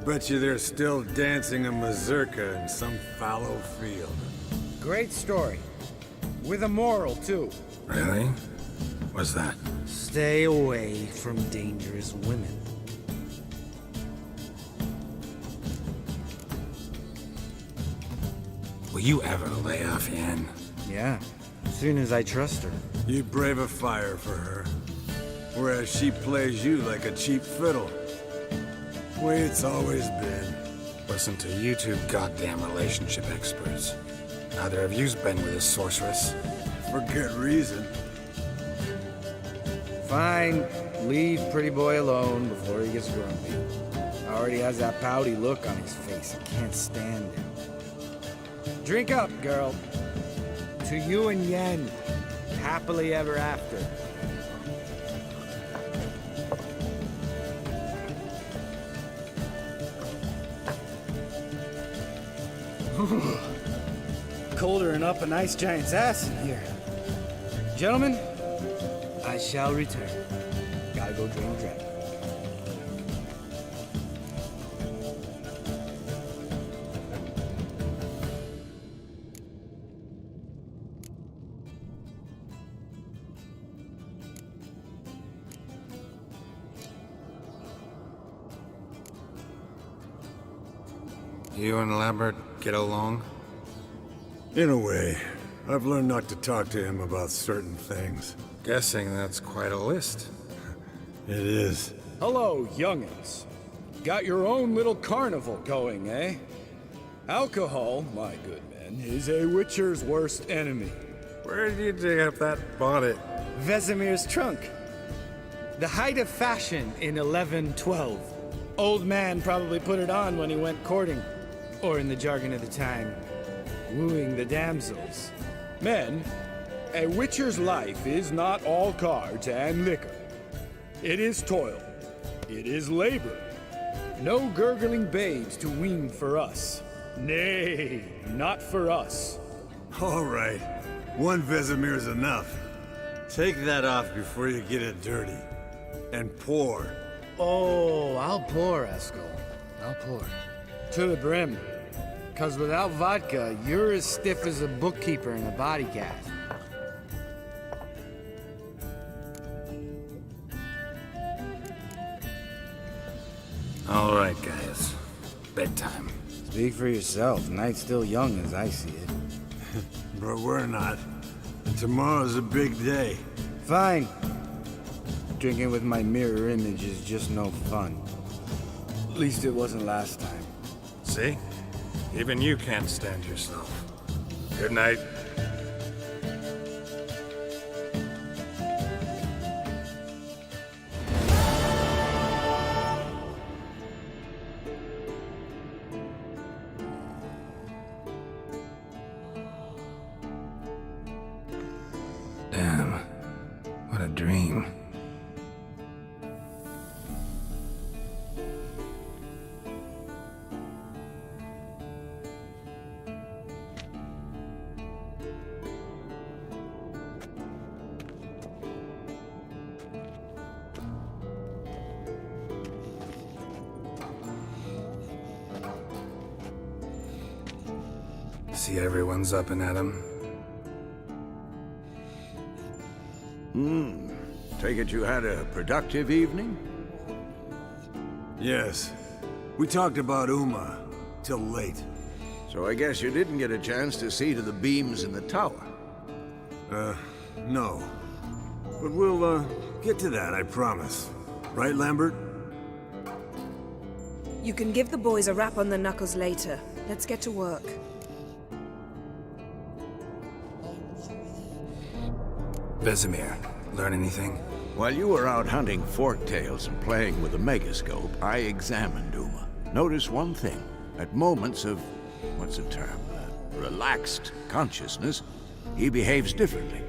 G: Bet you they're still dancing a mazurka in some fallow field.
A: Great story. With a moral, too.
B: Really? What's that?
A: Stay away from dangerous women.
B: Will you ever lay off, Yen?
A: Yeah, as soon as I trust her.
G: You brave a fire for her. Whereas she plays you like a cheap fiddle. Way it's always been.
B: Listen to you two goddamn relationship experts. Neither of you's been with a sorceress.
G: For good reason.
A: Fine, leave pretty boy alone before he gets grumpy. Already has that pouty look on his face. I can't stand him. Drink up, girl. To you and Yen. Happily ever after. Colder and up a nice giant's ass in here. Gentlemen, I shall return. Gotta go drain the dragon.
B: You and Lambert get along?
G: In a way. I've learned not to talk to him about certain things.
B: Guessing that's quite a list.
G: It is.
C: Hello, young'uns. Got your own little carnival going, eh? Alcohol, my good men, is a witcher's worst enemy.
I: Where did you dig up that bonnet?
A: Vesemir's trunk. The height of fashion in 1112. Old man probably put it on when he went courting. Or in the jargon of the time, wooing the damsels.
C: Men, a witcher's life is not all cards and liquor. It is toil. It is labor. No gurgling babes to wean for us. Nay, not for us.
G: All right. One Vesemir's enough. Take that off before you get it dirty. And pour.
A: Oh, I'll pour, Eskel. I'll pour. To the brim. 'Cause without vodka, you're as stiff as a bookkeeper in a body cast.
B: All right, guys. Bedtime.
A: Speak for yourself. Night's still young as I see it.
G: But we're not. And tomorrow's a big day.
A: Fine. Drinking with my mirror image is just no fun. At least it wasn't last time.
I: See? Even you can't stand yourself. Good night.
B: Damn. What a dream. See everyone's up and at 'em.
H: Take it you had a productive evening?
G: Yes. We talked about Uma till late.
H: So I guess you didn't get a chance to see to the beams in the tower.
G: No. But we'll, get to that, I promise. Right, Lambert?
D: You can give the boys a rap on the knuckles later. Let's get to work.
B: Vesemir, learn anything?
H: While you were out hunting forktails and playing with the megascope, I examined Uma. Notice one thing. At moments of, what's the term, relaxed consciousness, he behaves differently.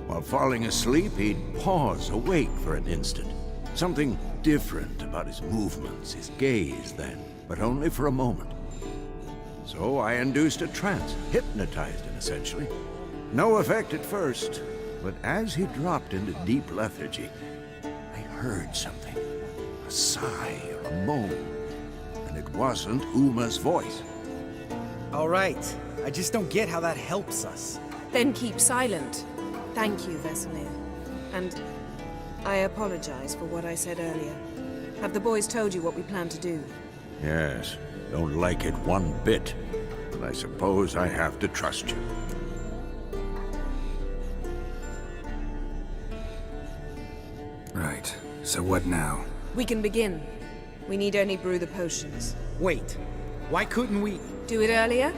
H: While falling asleep, he'd pause, awake for an instant. Something different about his movements, his gaze then, but only for a moment. So I induced a trance, hypnotized him essentially. No effect at first, but as he dropped into deep lethargy, I heard something. A sigh or a moan. And it wasn't Uma's voice.
A: All right. I just don't get how that helps us.
D: Then keep silent. Thank you, Vesemir. And I apologize for what I said earlier. Have the boys told you what we plan to do?
H: Yes, don't like it one bit. But I suppose I have to trust you.
B: Right. So what now?
D: We can begin. We need only brew the potions.
A: Wait. Why couldn't we...
D: Do it earlier?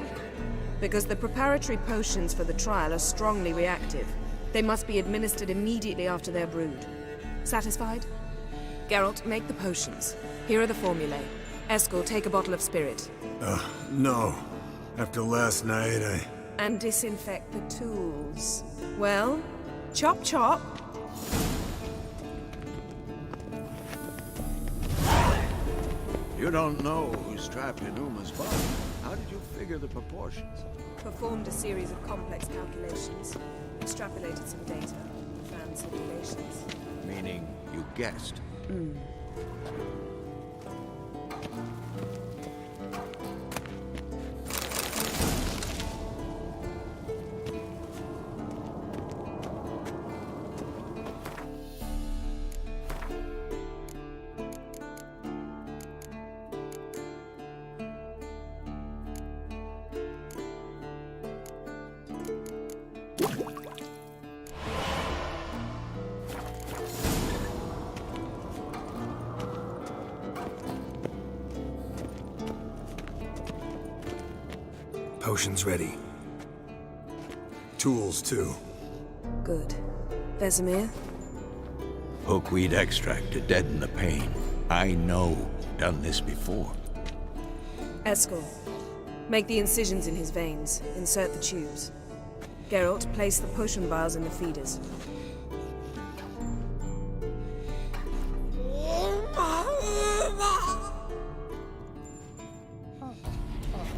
D: Because the preparatory potions for the trial are strongly reactive. They must be administered immediately after they're brewed. Satisfied? Geralt, make the potions. Here are the formulae. Eskel, take a bottle of spirit.
G: No. After last night,
D: And disinfect the tools. Well, chop chop.
H: You don't know who's trapped in Uma's body. How did you figure the proportions?
D: Performed a series of complex calculations. Extrapolated some data. Found simulations.
H: Meaning, you guessed.
B: Potions ready.
G: tools too.
D: Good. Vesemir?
H: Hookweed extract to deaden the pain. I know. Done this before.
D: Eskel, make the incisions in his veins. Insert the tubes. Geralt, place the potion vials in the feeders.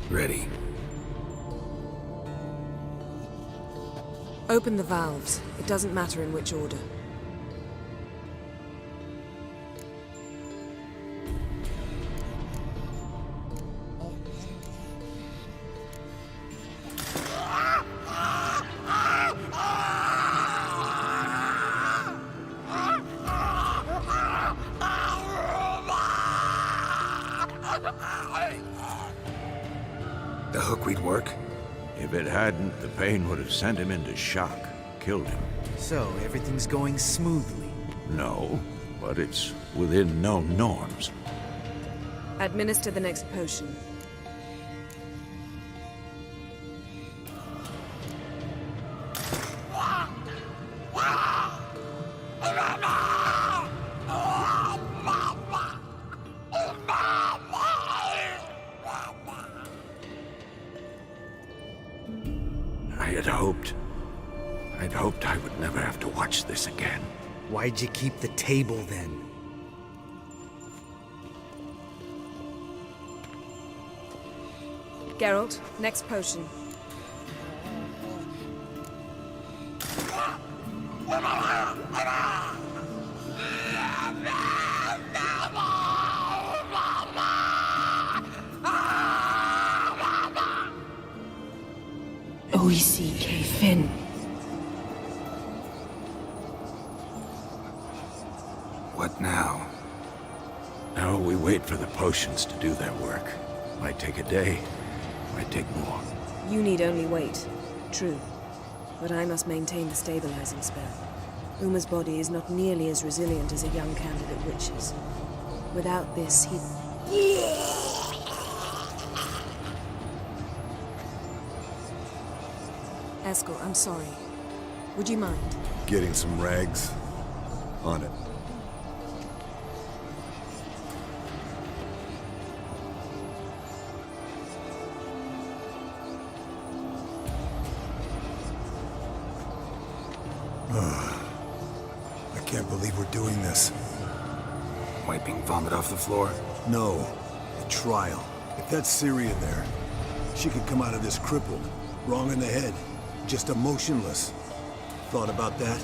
B: Ready.
D: Open the valves. It doesn't matter in which order.
B: The hookweed work?
H: If it hadn't, the pain would have sent him into shock, killed him.
A: So, everything's going smoothly.
H: No, but it's within known norms.
D: Administer the next potion.
H: I'd hoped I would never have to watch this again.
A: Why'd you keep the table then?
D: Geralt, next potion. Oisi Fin.
B: What now?
H: Now we wait for the potions to do their work. Might take a day, might take more.
D: You need only wait. True. But I must maintain the stabilizing spell. Uma's body is not nearly as resilient as a young candidate witch's. Without this, he... Eskel, I'm sorry. Would you mind?
G: Getting some rags? On it. I can't believe we're doing this.
B: Wiping vomit off the floor?
G: No, the trial. If that's Ciri in there, she could come out of this crippled, wrong in the head, just emotionless. Thought about that?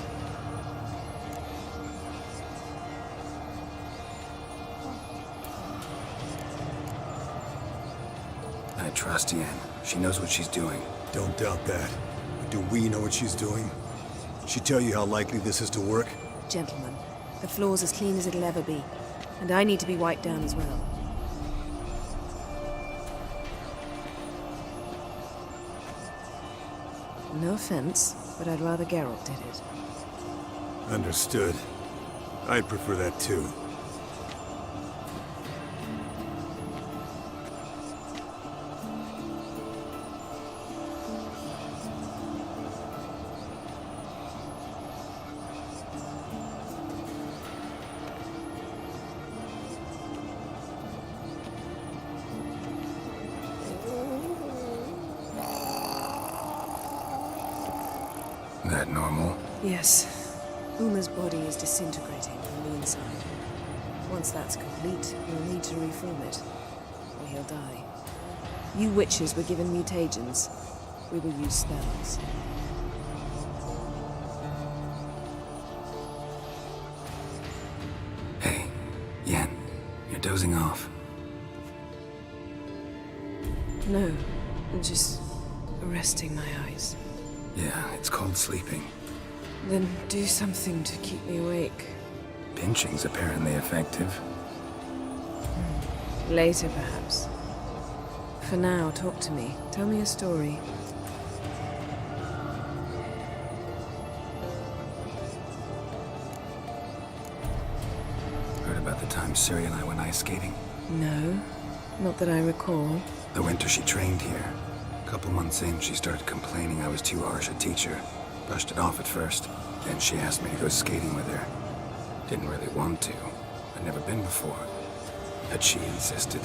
B: I trust Yen. She knows what she's doing.
G: Don't doubt that. But do we know what she's doing? She tell you how likely this is to work?
D: Gentlemen, the floor's as clean as it'll ever be. And I need to be wiped down as well. No offense, but I'd rather Geralt did it.
G: Understood. I'd prefer that too.
B: That normal?
D: Yes. Uma's body is disintegrating from the inside. Once that's complete, we'll need to reform it, or he'll die. You witches were given mutagens. We will use spells.
B: Hey, Yen, you're dozing off.
D: No, I'm just resting my eyes.
B: Yeah, it's called sleeping.
D: Then do something to keep me awake.
B: Pinching's apparently effective.
D: Later, perhaps. For now, talk to me. Tell me a story.
B: Heard about the time Ciri and I went ice skating?
D: No, not that I recall.
B: The winter she trained here. A couple months in, she started complaining I was too harsh a teacher. Brushed it off at first. Then she asked me to go skating with her. Didn't really want to. I'd never been before. But she insisted.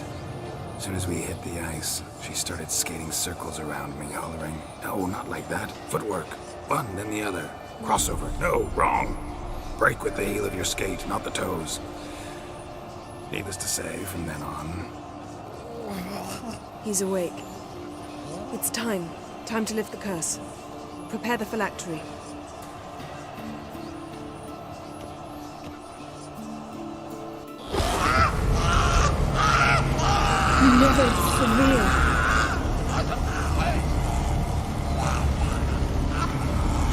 B: As soon as we hit the ice, she started skating circles around me, hollering, "No, not like that. Footwork. One, then the other. Crossover. No, wrong. Break with the heel of your skate, not the toes." Needless to say, from then on...
D: He's awake. It's time. Time to lift the curse. Prepare the phylactery. Never severe.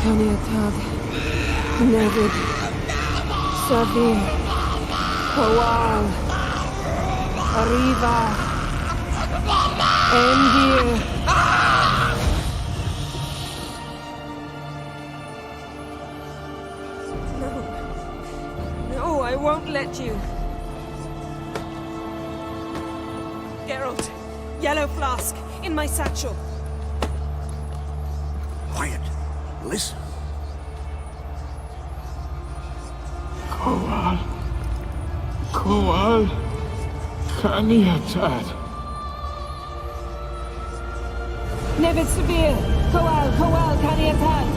D: Paniatag. Nevid. Savir. Kowal. Arriva. Endir. No, I won't let you. Geralt, yellow flask, in my satchel.
H: Quiet. Listen.
E: Kowal. Kowal. Kaniatad.
D: Nevid Severe. Kowal, Kaniatad.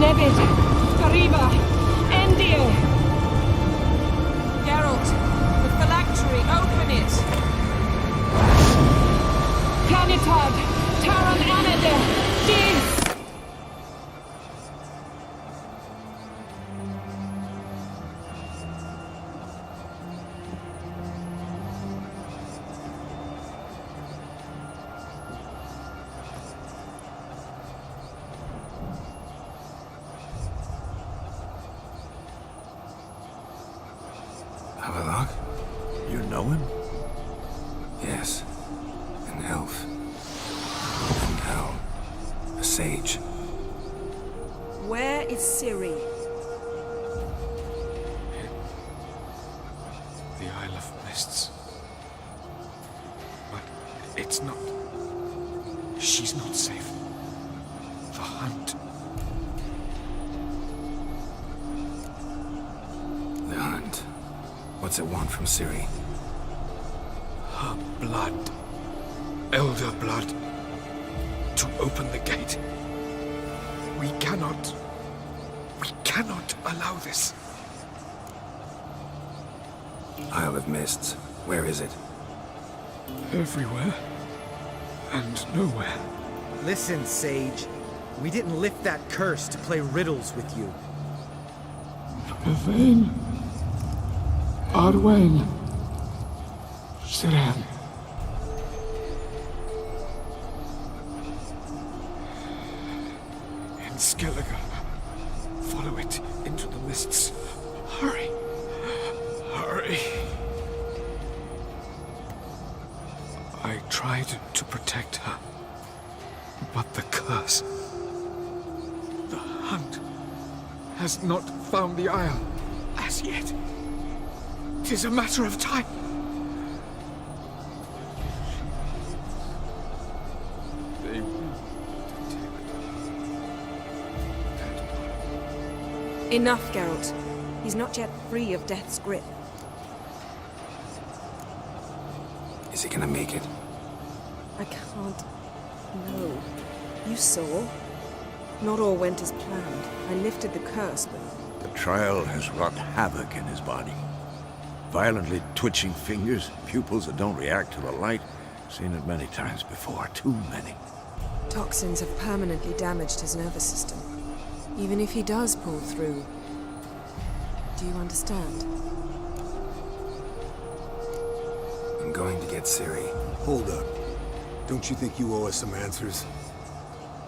D: Nevid. Kariba. Endir. Geralt, the phylactery, open it. Canitad. Taran Anade. Diz.
B: Havelock?
H: You know him?
B: Yes. An elf. And now, a sage.
D: Where is Ciri?
J: The Isle of Mists. But it's not... She's not safe. The hunt.
B: The hunt. What's it want from Ciri?
J: Her blood. Elder blood. To open the gate. We cannot allow this.
B: Isle of Mists. Where is it?
J: Everywhere. And nowhere.
A: Listen, Sage. We didn't lift that curse to play riddles with you.
J: Yvain. Arwen. Siran. In Skellige. Follow it into the mists. Hurry. Hurry. I tried to protect her. But the curse... The hunt has not found the Isle as yet. 'Tis a matter of time. They will detect.
D: Enough, Geralt. He's not yet free of death's grip.
B: Is he gonna make it?
D: I can't... No. You saw? Not all went as planned. I lifted the curse, but...
H: The trial has wrought havoc in his body. Violently twitching fingers, pupils that don't react to the light. Seen it many times before, too many.
D: Toxins have permanently damaged his nervous system. Even if he does pull through... Do you understand?
B: I'm going to get Ciri.
G: Hold up. Don't you think you owe us some answers?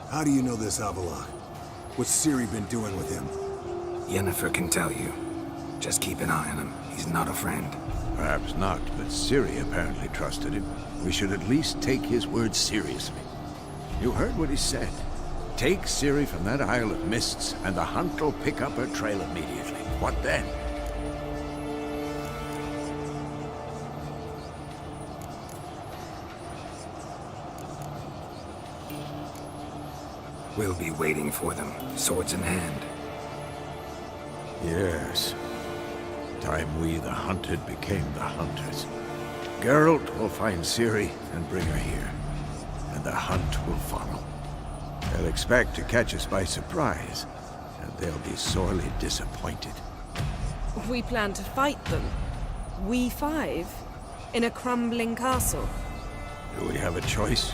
G: How do you know this Havelock? What's Ciri been doing with him?
B: Yennefer can tell you. Just keep an eye on him. He's not a friend.
H: Perhaps not, but Ciri apparently trusted him. We should at least take his words seriously. You heard what he said. Take Ciri from that Isle of Mists, and the hunt will pick up her trail immediately. What then?
B: We'll be waiting for them, swords in hand.
H: Yes. Time we, the hunted, became the hunters. Geralt will find Ciri and bring her here, and the hunt will follow. They'll expect to catch us by surprise, and they'll be sorely disappointed.
D: We plan to fight them. We five? In a crumbling castle?
H: Do we have a choice?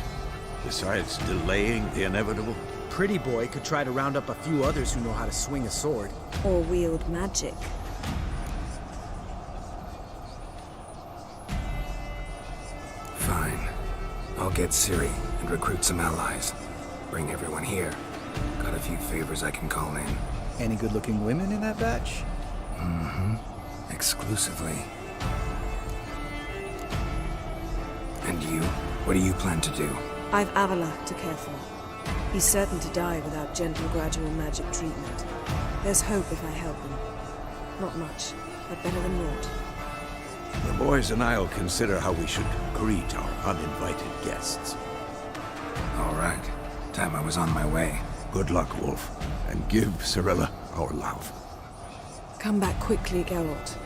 H: Besides delaying the inevitable?
A: Pretty boy could try to round up a few others who know how to swing a sword.
D: Or wield magic.
B: Fine. I'll get Ciri and recruit some allies. Bring everyone here. Got a few favors I can call in.
A: Any good-looking women in that batch?
B: Mm-hmm. Exclusively. And you? What do you plan to do?
D: I've Havelock to care for. He's certain to die without gentle, gradual magic treatment. There's hope if I help him. Not much, but better than naught.
H: The boys and I'll consider how we should greet our uninvited guests.
B: All right. Time I was on my way.
H: Good luck, Wolf, and give Cirilla our love.
D: Come back quickly, Geralt.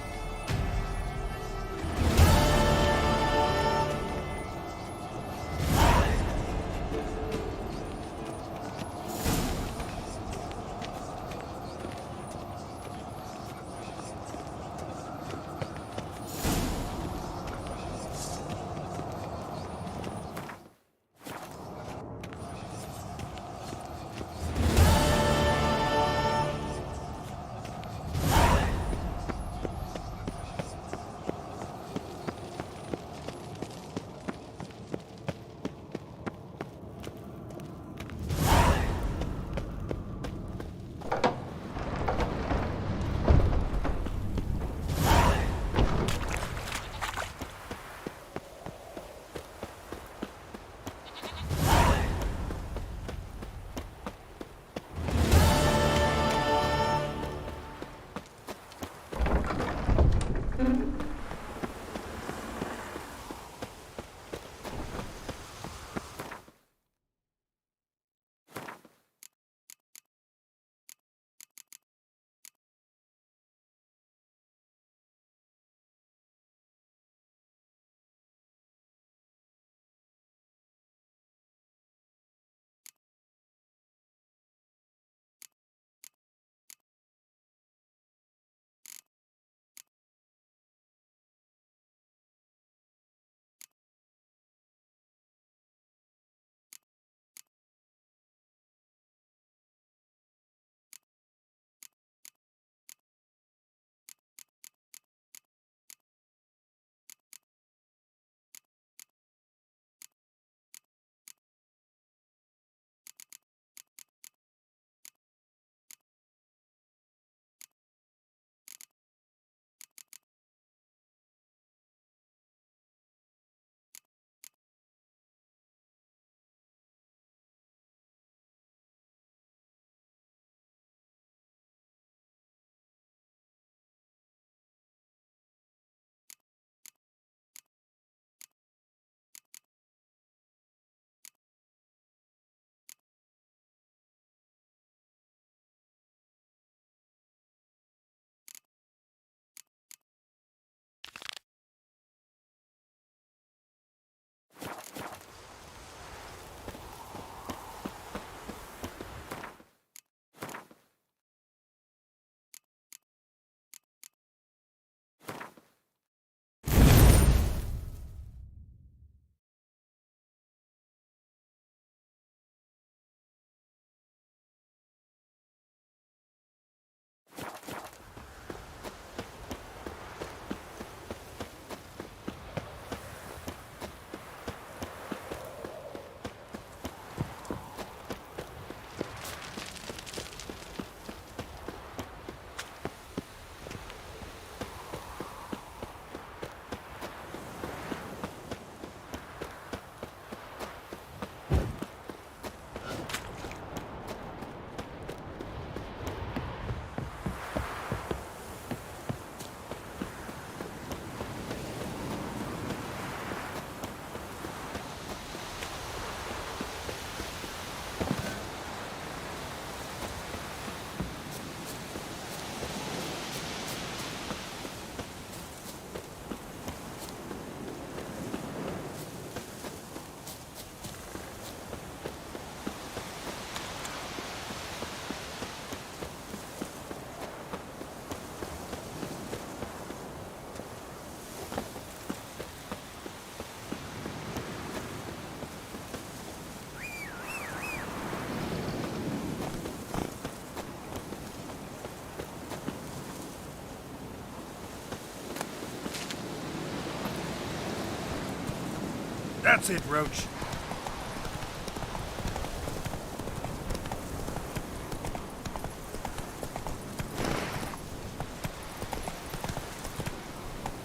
I: That's it, Roach.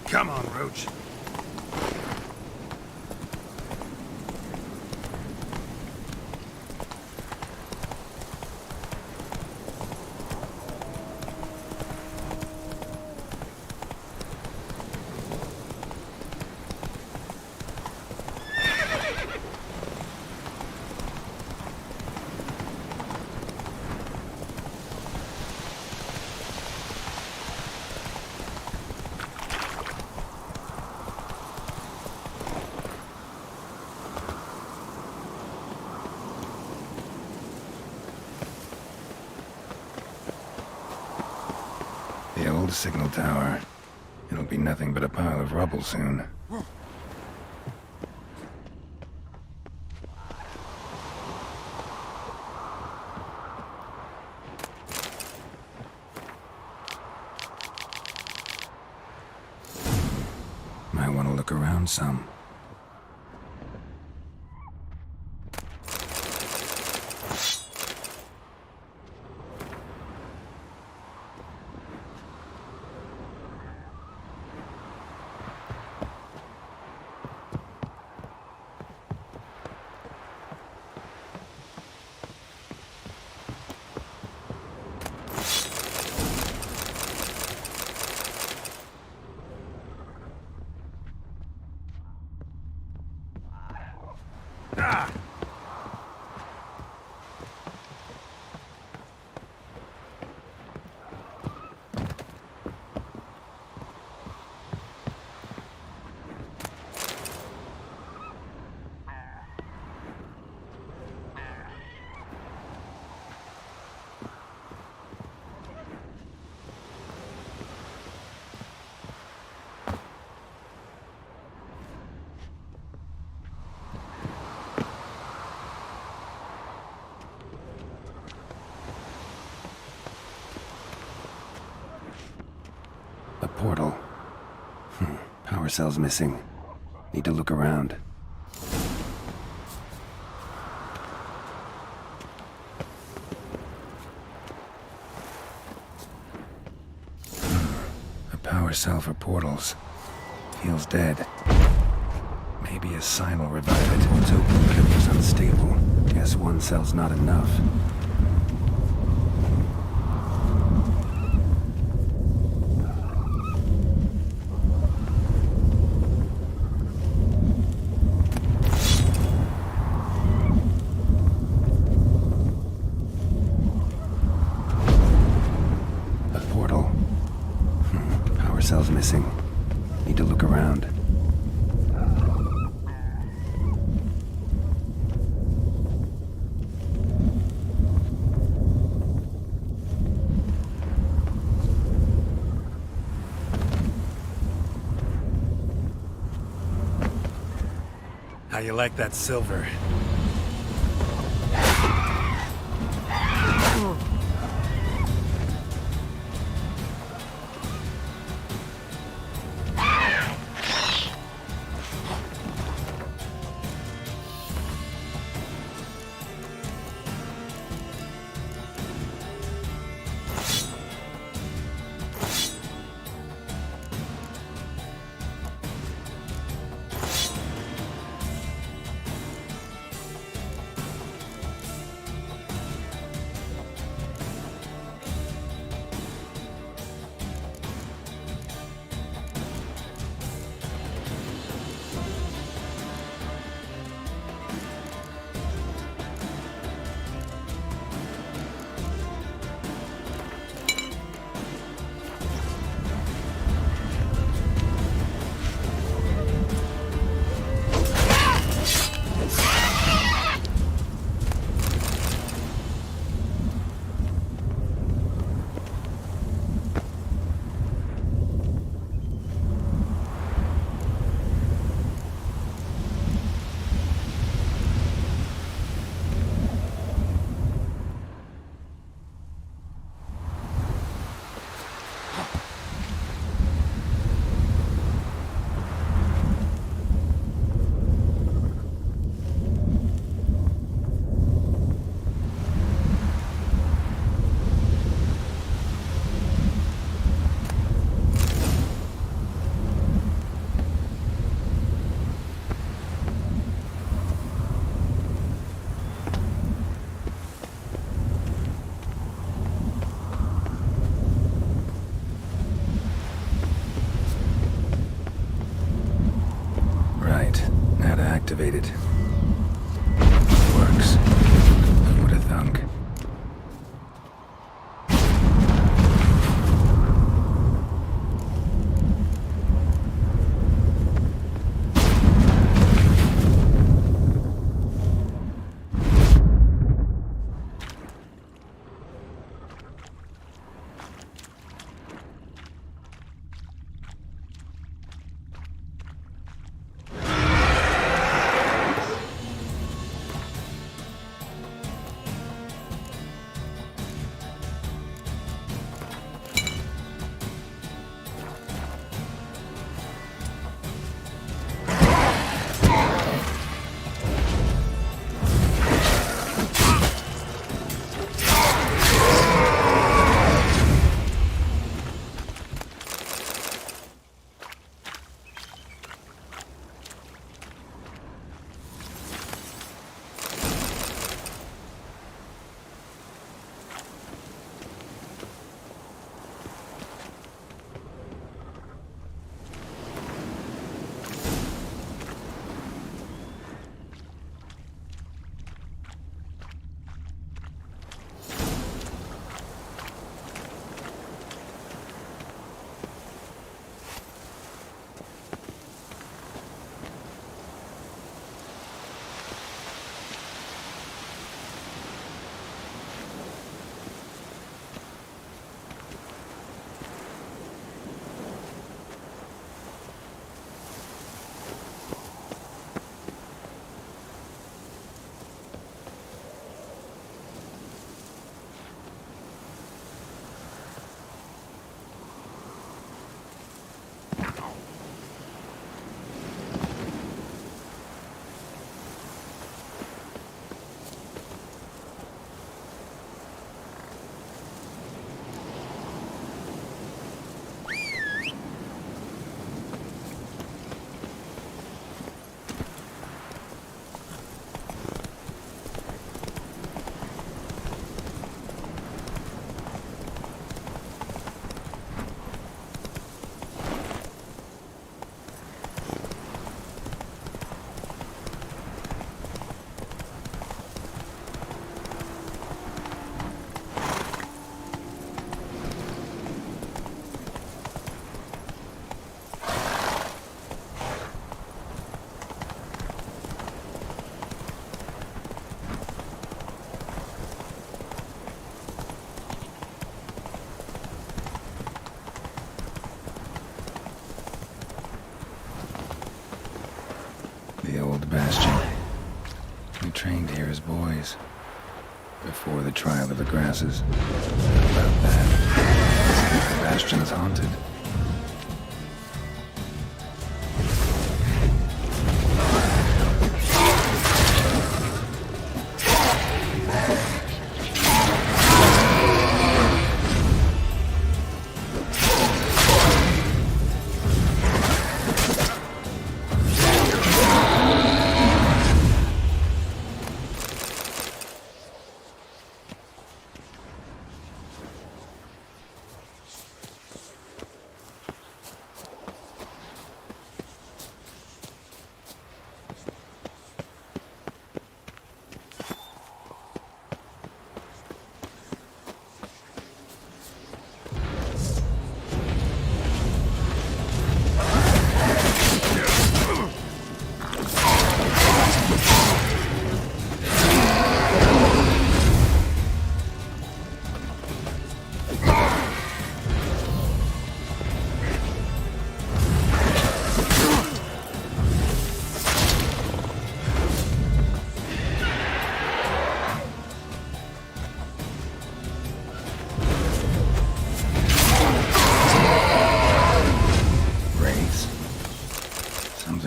I: Come on, Roach.
B: The old signal tower. It'll be nothing but a pile of rubble soon. Might want to look around some. A portal. Power cell's missing. Need to look around. A power cell for portals. Feels dead. Maybe a sign will revive it. It's open, but it was unstable. Guess one cell's not enough. Cell's missing. Need to look around.
I: How you like that silver?
B: activated. Works. Who would have thunk? The old bastion. We trained here as boys. Before the trial of the grasses. How about that? The bastion's haunted.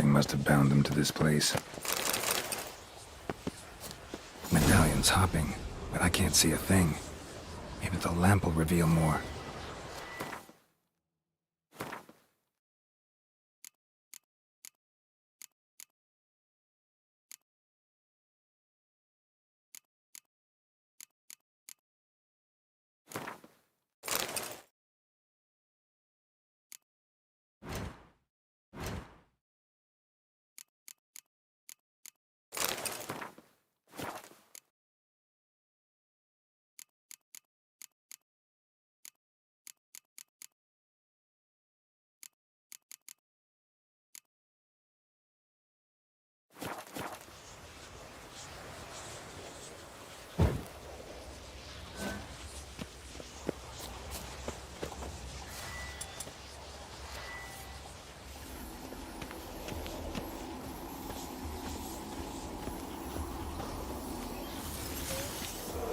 B: Must have bound them to this place. Medallion's hopping, but I can't see a thing. Maybe the lamp will reveal more.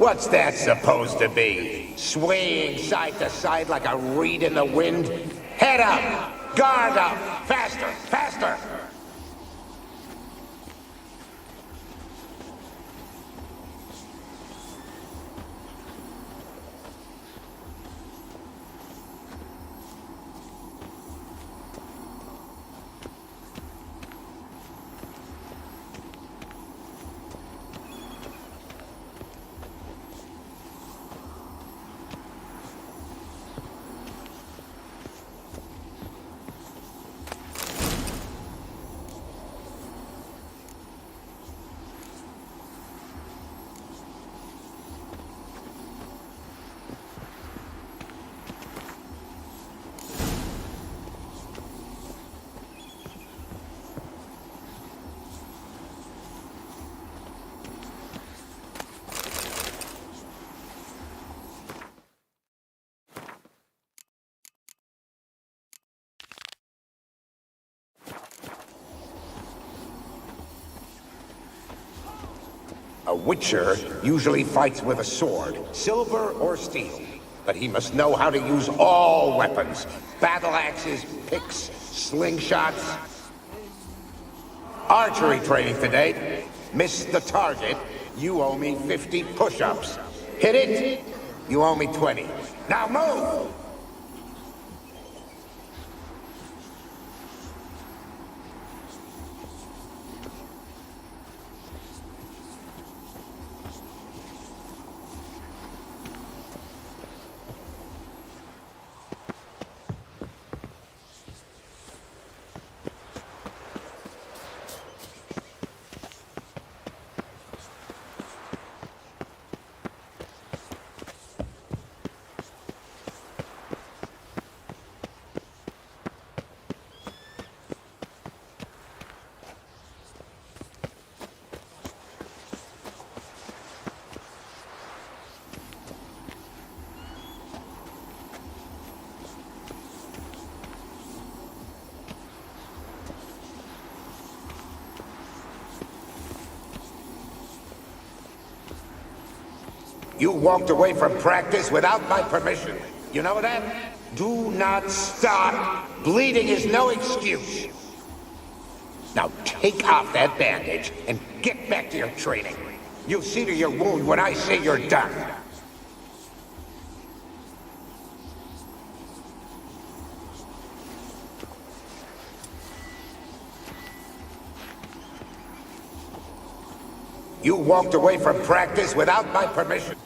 K: What's that supposed to be? Swaying side to side like a reed in the wind? Head up! Guard up! Faster! Faster! A Witcher usually fights with a sword, silver or steel. But he must know how to use all weapons. Battle axes, picks, slingshots. Archery training today. Miss the target, you owe me 50 push-ups. Hit it, you owe me 20. Now move! You walked away from practice without my permission. You know that? Do not stop. Bleeding is no excuse. Now take off that bandage and get back to your training. You'll see to your wound when I say you're done. You walked away from practice without my permission.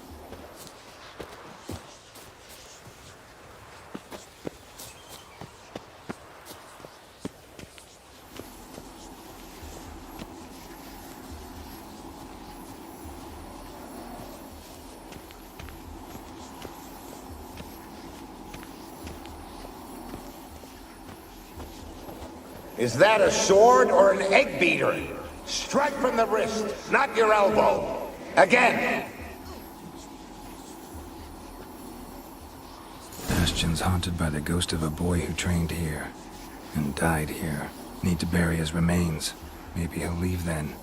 K: Is that a sword or an egg beater? Strike from the wrist, not your elbow. Again!
B: Bastion's haunted by the ghost of a boy who trained here and died here. Need to bury his remains. Maybe he'll leave then.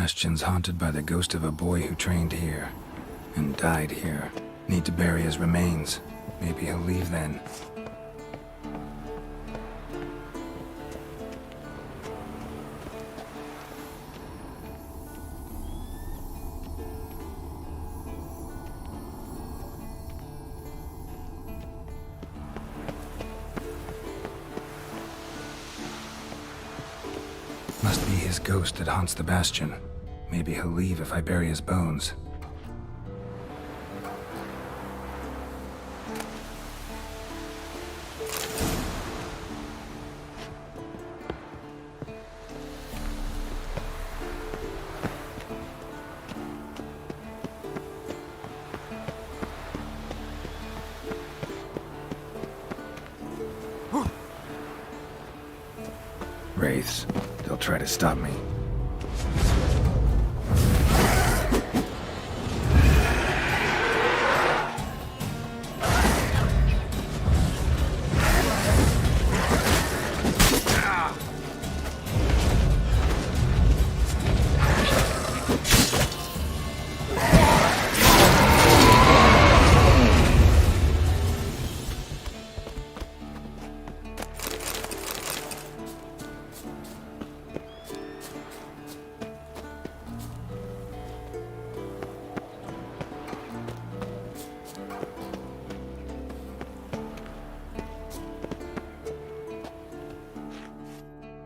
B: Bastion's haunted by the ghost of a boy who trained here and died here. Need to bury his remains. Maybe he'll leave then. Must be his ghost that haunts the Bastion. Maybe he'll leave if I bury his bones. Wraiths. They'll try to stop me.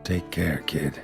B: Take care, kid.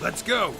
C: Let's go!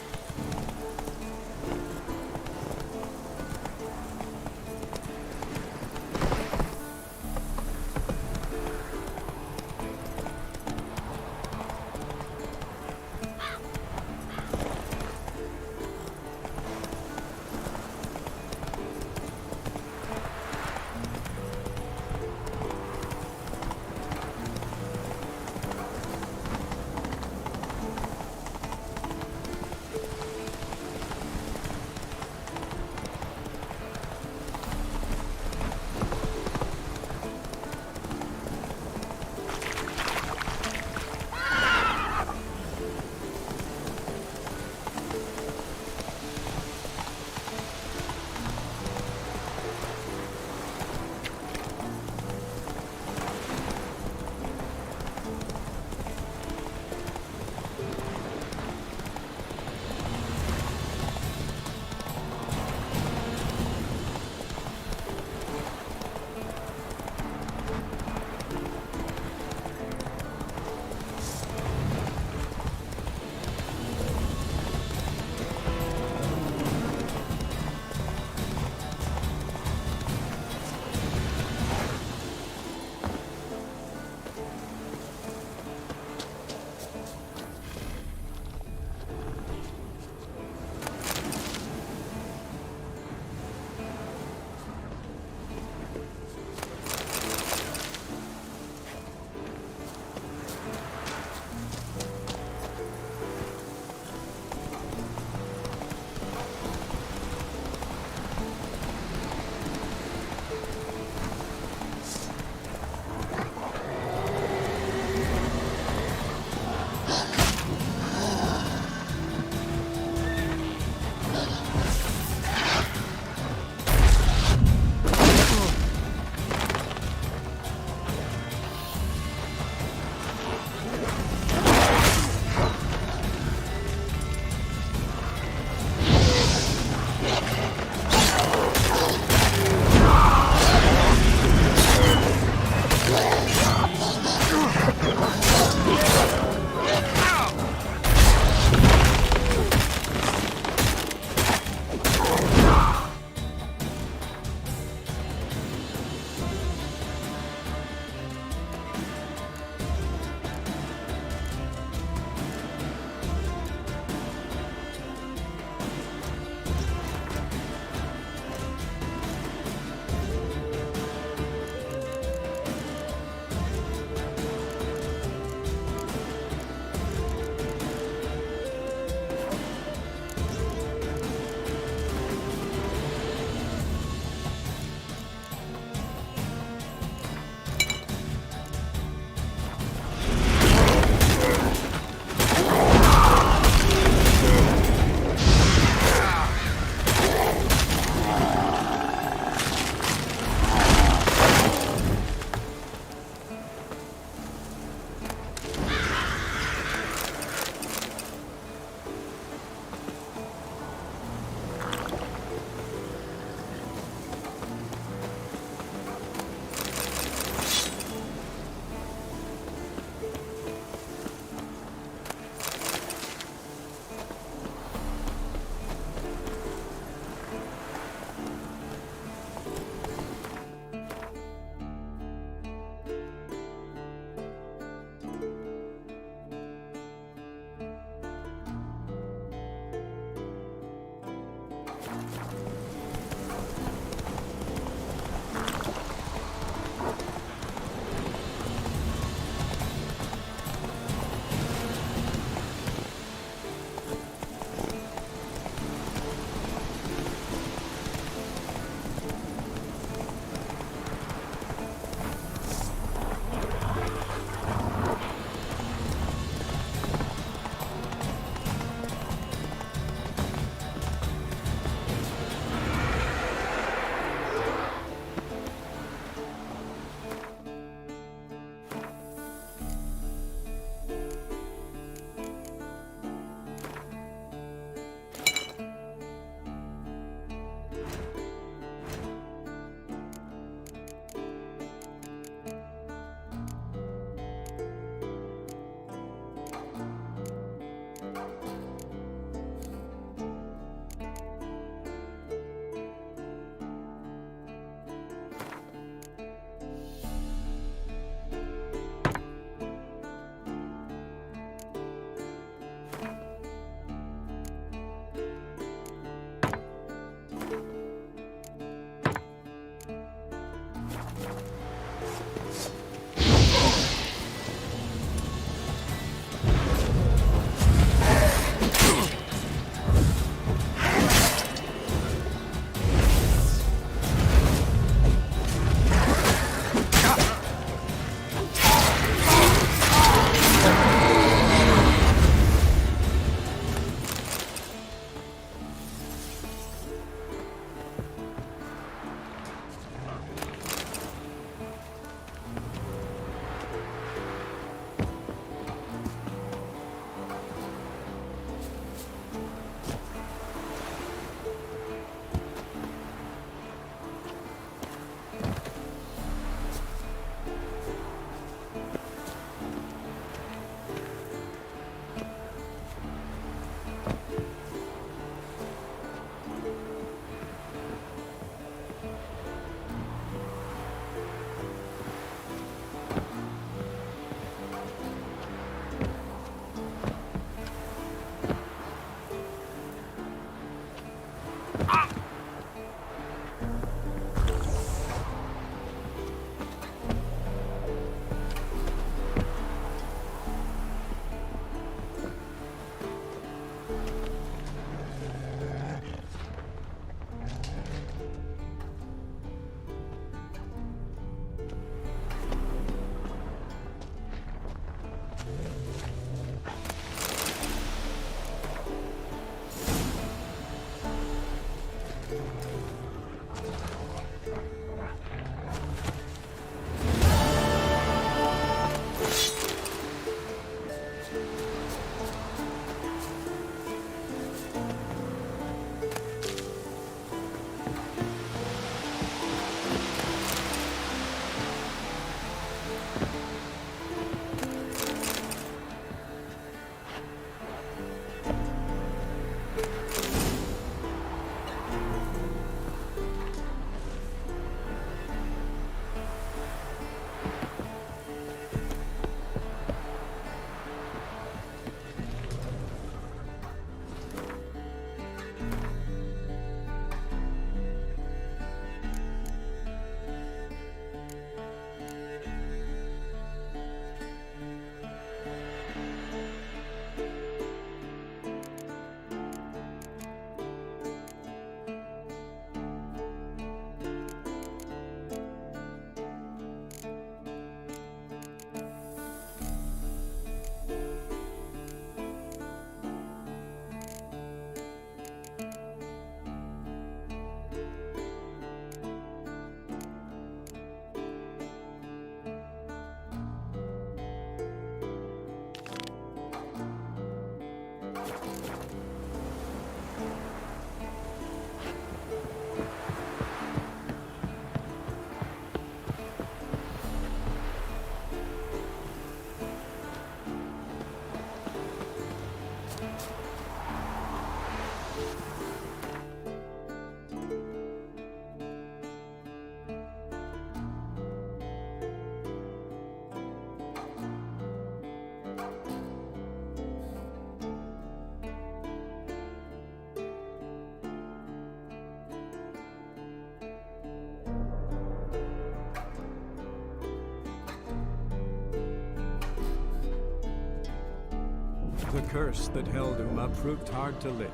F: The curse that held Uma proved hard to lift,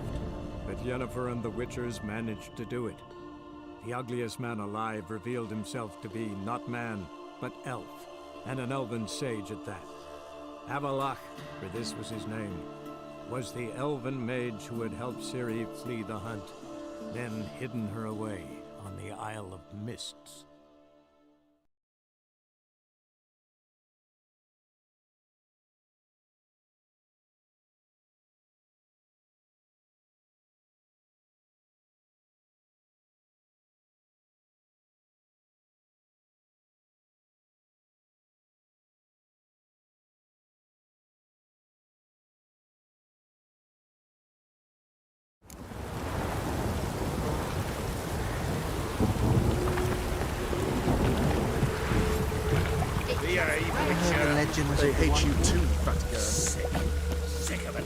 F: but Yennefer and the Witchers managed to do it. The ugliest man alive revealed himself to be not man, but elf, and an elven sage at that. Avalach, for this was his name, was the elven mage who had helped Ciri flee the hunt, then hidden her away on the Isle of Mists.
A: They hate you too, fat girl.
K: Sick of it.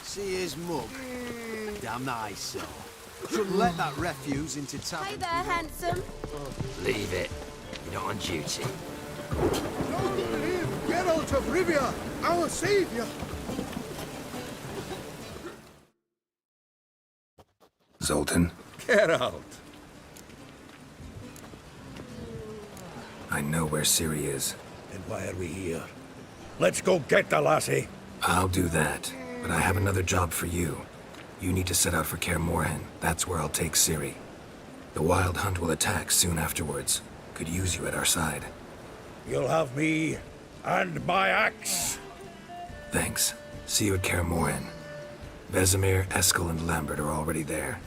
L: See his mug. Damn the eyesore. Shouldn't let that refuse into town.
M: Hey there, handsome.
N: Leave it. You're not on duty.
O: Long live Geralt of Rivia, our savior!
B: Zoltan,
P: Geralt.
B: I know where Ciri is.
P: Then why are we here? Let's go get the lassie.
B: I'll do that, but I have another job for you. You need to set out for Kaer Morhen. That's where I'll take Ciri. The Wild Hunt will attack soon afterwards. Could use you at our side.
P: You'll have me and my axe.
B: Thanks. See you at Kaer Morhen. Vesemir, Eskel, and Lambert are already there.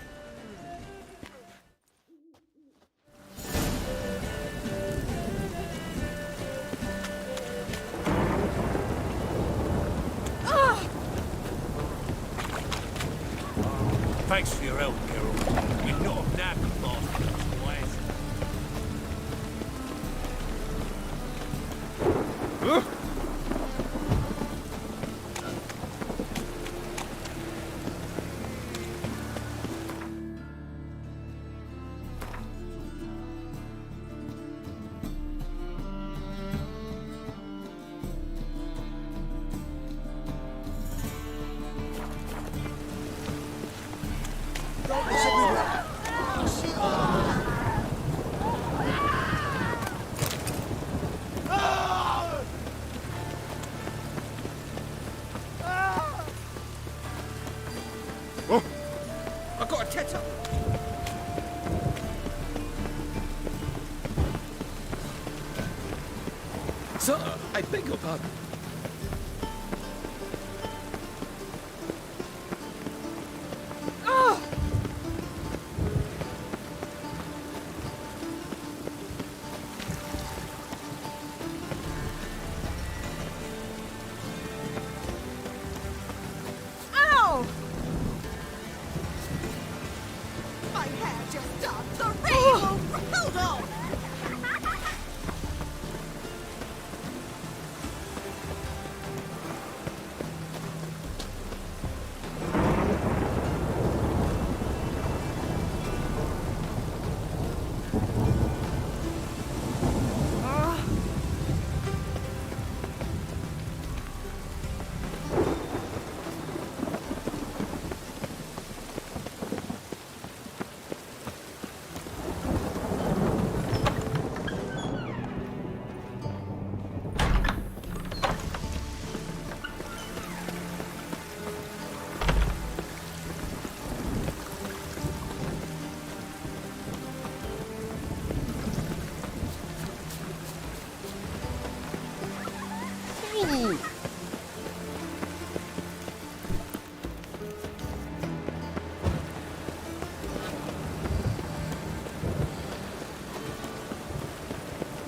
Q: Thanks for your help, Geralt. You're not a knack of
L: I've got a tether.
J: Sir, I beg your pardon.
M: Ow! My hair just done. The rainbow. Hold on.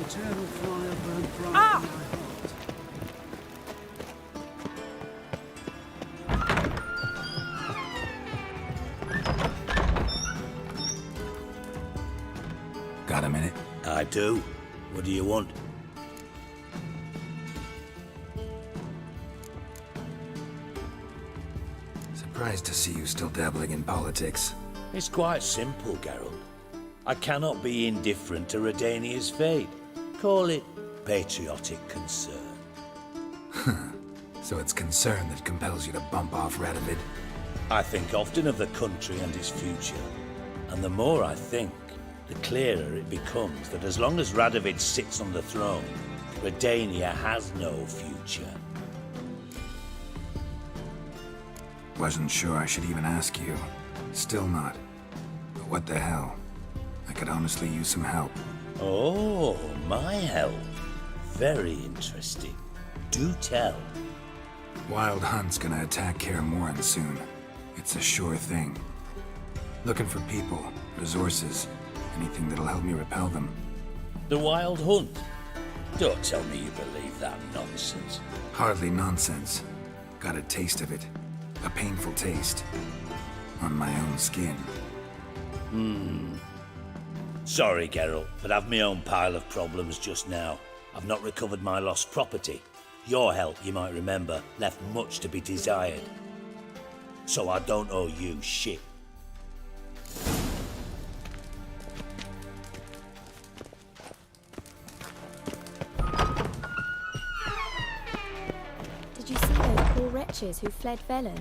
L: Eternal fire burn bright
M: Ah!
L: in my heart.
B: Got a minute?
Q: I do. What do you want?
B: Surprised to see you still dabbling in politics.
Q: It's quite simple, Geralt. I cannot be indifferent to Redania's fate. Call it patriotic concern.
B: So it's concern that compels you to bump off Radovid?
Q: I think often of the country and its future. And the more I think, the clearer it becomes that as long as Radovid sits on the throne, Redania has no future.
B: Wasn't sure I should even ask you. Still not. But what the hell? I could honestly use some help.
Q: Oh, my help. Very interesting. Do tell.
B: Wild Hunt's gonna attack Kaer Morhen soon. It's a sure thing. Looking for people, resources, anything that'll help me repel them.
Q: The Wild Hunt? Don't tell me you believe that nonsense.
B: Hardly nonsense. Got a taste of it. A painful taste. On my own skin.
Q: Sorry, Geralt, but I've my own pile of problems just now. I've not recovered my lost property. Your help, you might remember, left much to be desired. So I don't owe you shit.
R: witches who fled Velen.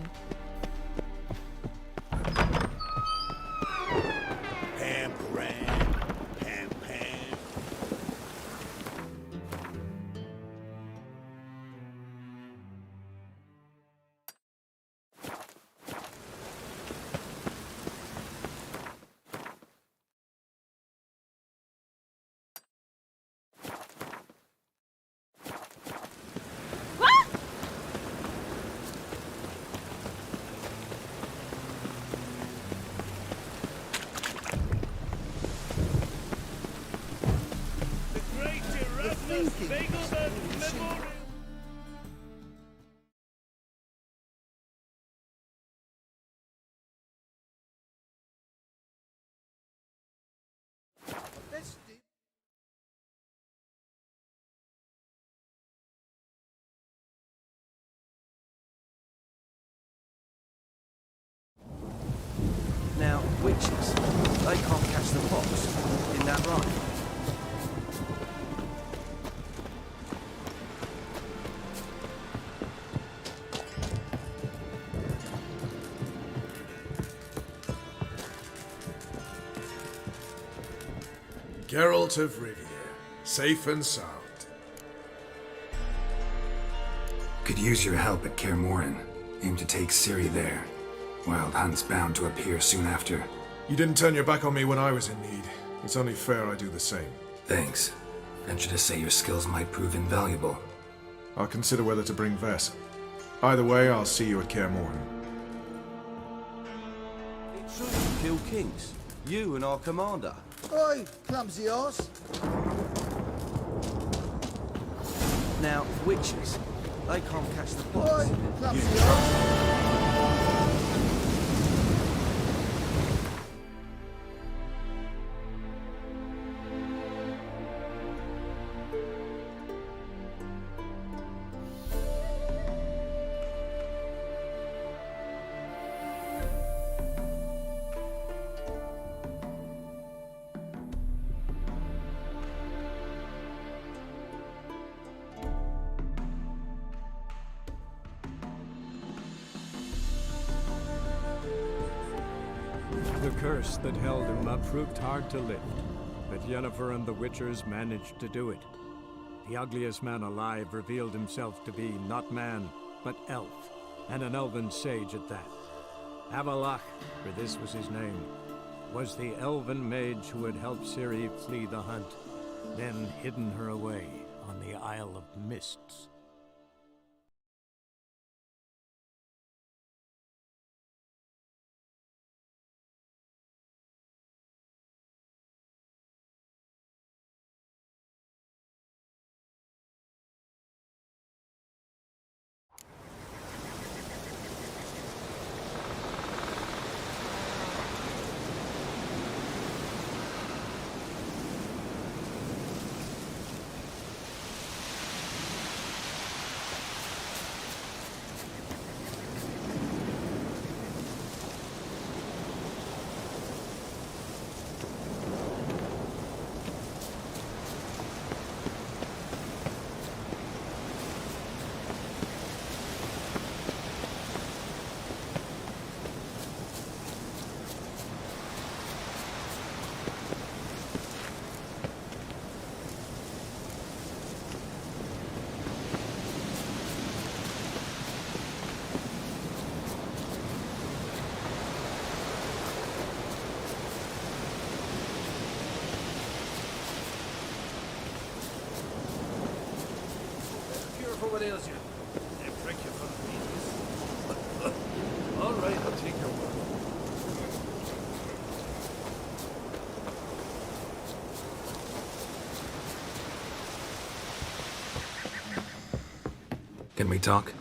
Q: Pam, Pam, Pam.
L: Now, witches, they can't catch the fox. Isn't that right?
S: Geralt of Rivia, safe and sound.
B: Could use your help at Kaer Morhen. Aim to take Ciri there. Wild Hunt's bound to appear soon after.
S: You didn't turn your back on me when I was in need. It's only fair I do the same.
B: Thanks. Venture to say your skills might prove invaluable.
S: I'll consider whether to bring Vess. Either way, I'll see you at Kaer Morhen.
L: It's true you kill kings. You and our commander.
O: Oi, clumsy arse.
L: Now, witches, they can't catch the fox.
O: Oi, clumsy arse.
F: The curse that held him up proved hard to lift, but Yennefer and the Witchers managed to do it. The ugliest man alive revealed himself to be not man, but elf, and an elven sage at that. Avalach, for this was his name, was the elven mage who had helped Ciri flee the hunt, then hidden her away on the Isle of Mists.
P: What ails you? They prick you from the beaches. All right, I'll take your word.
B: Can we talk?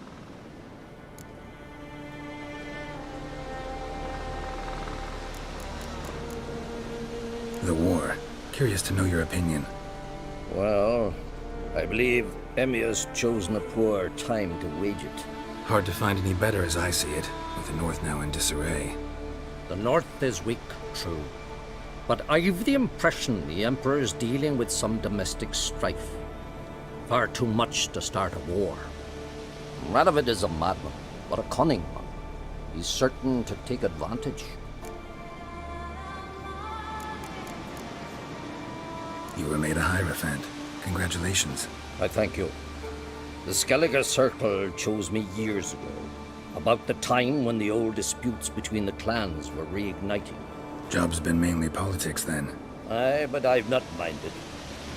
B: The war. Curious to know your opinion.
Q: Well, I believe Emmir's chosen a poor time to wage it.
B: Hard to find any better as I see it, with the North now in disarray.
Q: The North is weak, true. But I've the impression the Emperor is dealing with some domestic strife. Far too much to start a war. Radovid is a madman,
N: but a cunning one. He's certain to take advantage.
B: You were made a Hierophant. Congratulations.
N: I thank you. The Skellige Circle chose me years ago, about the time when the old disputes between the clans were reigniting.
B: Job's been mainly politics then.
N: Aye, but I've not minded.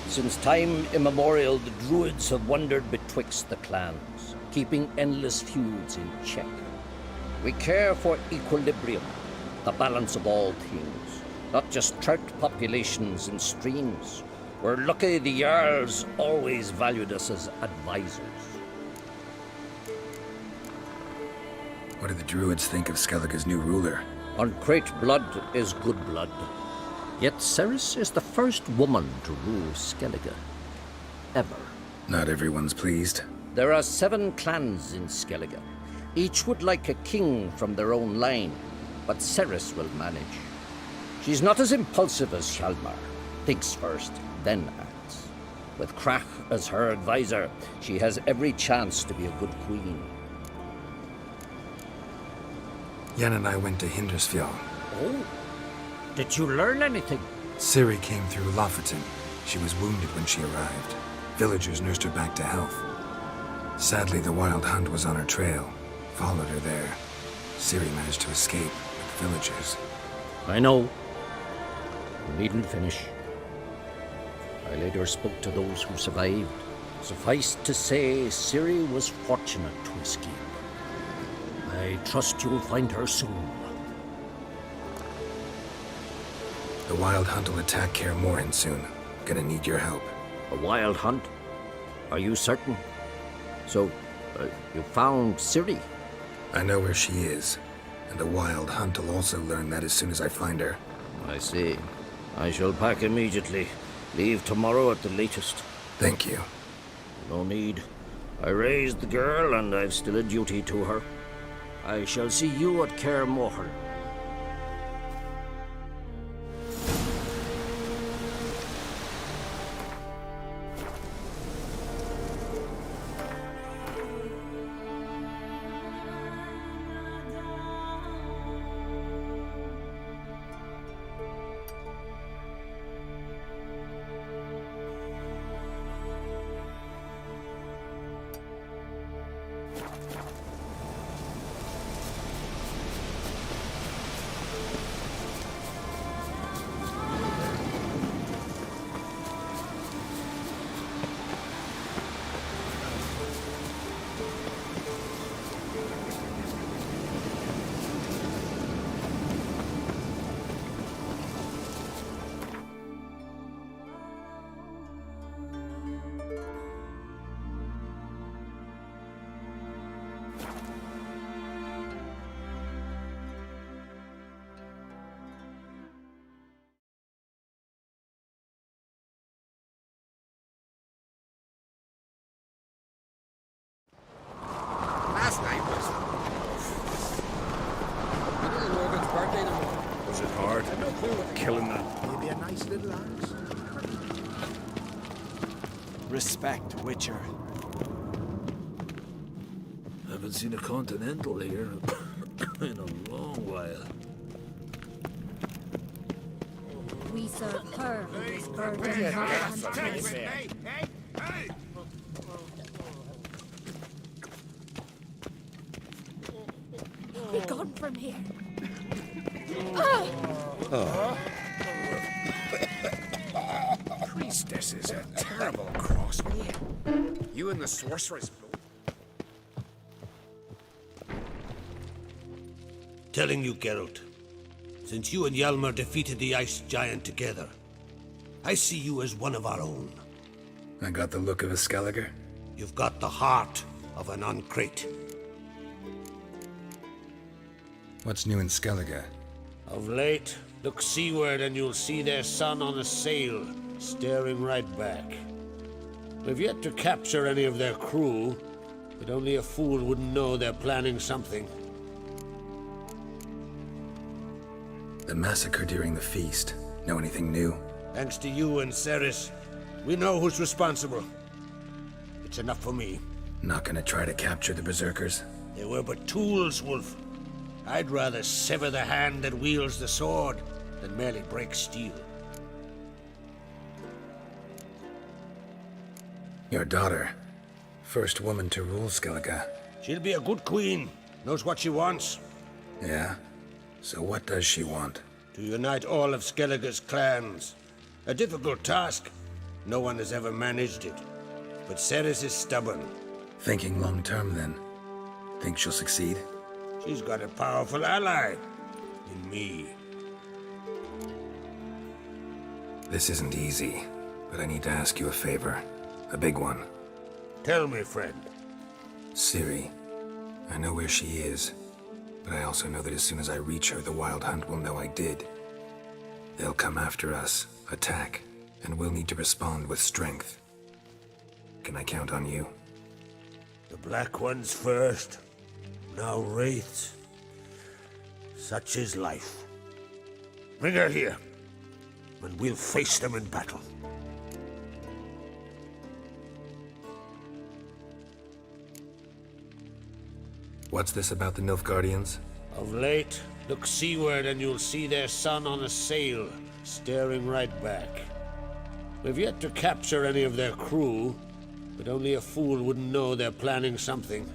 N: Since time immemorial, the Druids have wandered betwixt the clans, keeping endless feuds in check. We care for equilibrium, the balance of all things, not just trout populations and streams. We're lucky the Jarls always valued us as advisors.
B: What do the Druids think of Skellige's new ruler?
N: Uncrate blood is good blood. Yet Ceres is the first woman to rule Skellige. Ever.
B: Not everyone's pleased.
N: There are 7 clans in Skellige. Each would like a king from their own line, but Ceres will manage. She's not as impulsive as Hjalmar. Thinks first, then acts. With Krach as her advisor, she has every chance to be a good queen.
B: Jan and I went to Hindersfjall.
N: Oh? Did you learn anything?
B: Ciri came through Lofoten. She was wounded when she arrived. Villagers nursed her back to health. Sadly, the Wild Hunt was on her trail. Followed her there. Ciri managed to escape with the villagers.
N: I know. You needn't finish. I later spoke to those who survived. Suffice to say, Ciri was fortunate to escape. I trust you'll find her soon.
B: The Wild Hunt will attack Kaer Morhen soon. Gonna need your help.
N: A Wild Hunt? Are you certain? So, you found Ciri?
B: I know where she is. And the Wild Hunt will also learn that as soon as I find her.
N: I see. I shall pack immediately. Leave tomorrow at the latest.
B: Thank you.
N: No need. I raised the girl, and I've still a duty to her. I shall see you at Kaer Morhen.
I: Last night was... Little Logan's birthday tomorrow.
C: Was it hard?
I: No clue what
C: Killing that.
O: Maybe a nice little axe.
L: Respect, Witcher.
P: Haven't seen a Continental here in a long while.
R: We serve her who is burdened heart and taste. Be gone from here.
I: Priestess is a terrible crossbreed. You and the sorceress...
T: Telling you, Geralt, since you and Hjalmar defeated the Ice Giant together, I see you as one of our own.
B: I got the look of a Skelliger.
T: You've got the heart of an Uncrate.
B: What's new in Skellige?
T: Of late, look seaward and you'll see their sun on a sail, staring right back. We've yet to capture any of their crew, but only a fool wouldn't know they're planning something.
B: The massacre during the feast. Know anything new?
T: Thanks to you and Ceres, we know who's responsible. It's enough for me.
B: Not gonna try to capture the Berserkers?
T: They were but tools, Wolf. I'd rather sever the hand that wields the sword than merely break steel.
B: Your daughter. First woman to rule Skellige.
T: She'll be a good queen. Knows what she wants.
B: Yeah? So what does she want?
T: To unite all of Skellige's clans. A difficult task. No one has ever managed it. But Ceres is stubborn.
B: Thinking long term, then. Think she'll succeed?
T: She's got a powerful ally. In me.
B: This isn't easy, but I need to ask you a favor. A big one.
T: Tell me, friend.
B: Ciri. I know where she is, but I also know that as soon as I reach her, the Wild Hunt will know I did. They'll come after us, attack, and we'll need to respond with strength. Can I count on you?
T: The Black Ones first, now Wraiths. Such is life. Bring her here, and we'll face them in battle.
B: What's this about the Nilfgaardians?
T: Of late, look seaward and you'll see their sun on a sail, staring right back. We've yet to capture any of their crew, but only a fool wouldn't know they're planning something.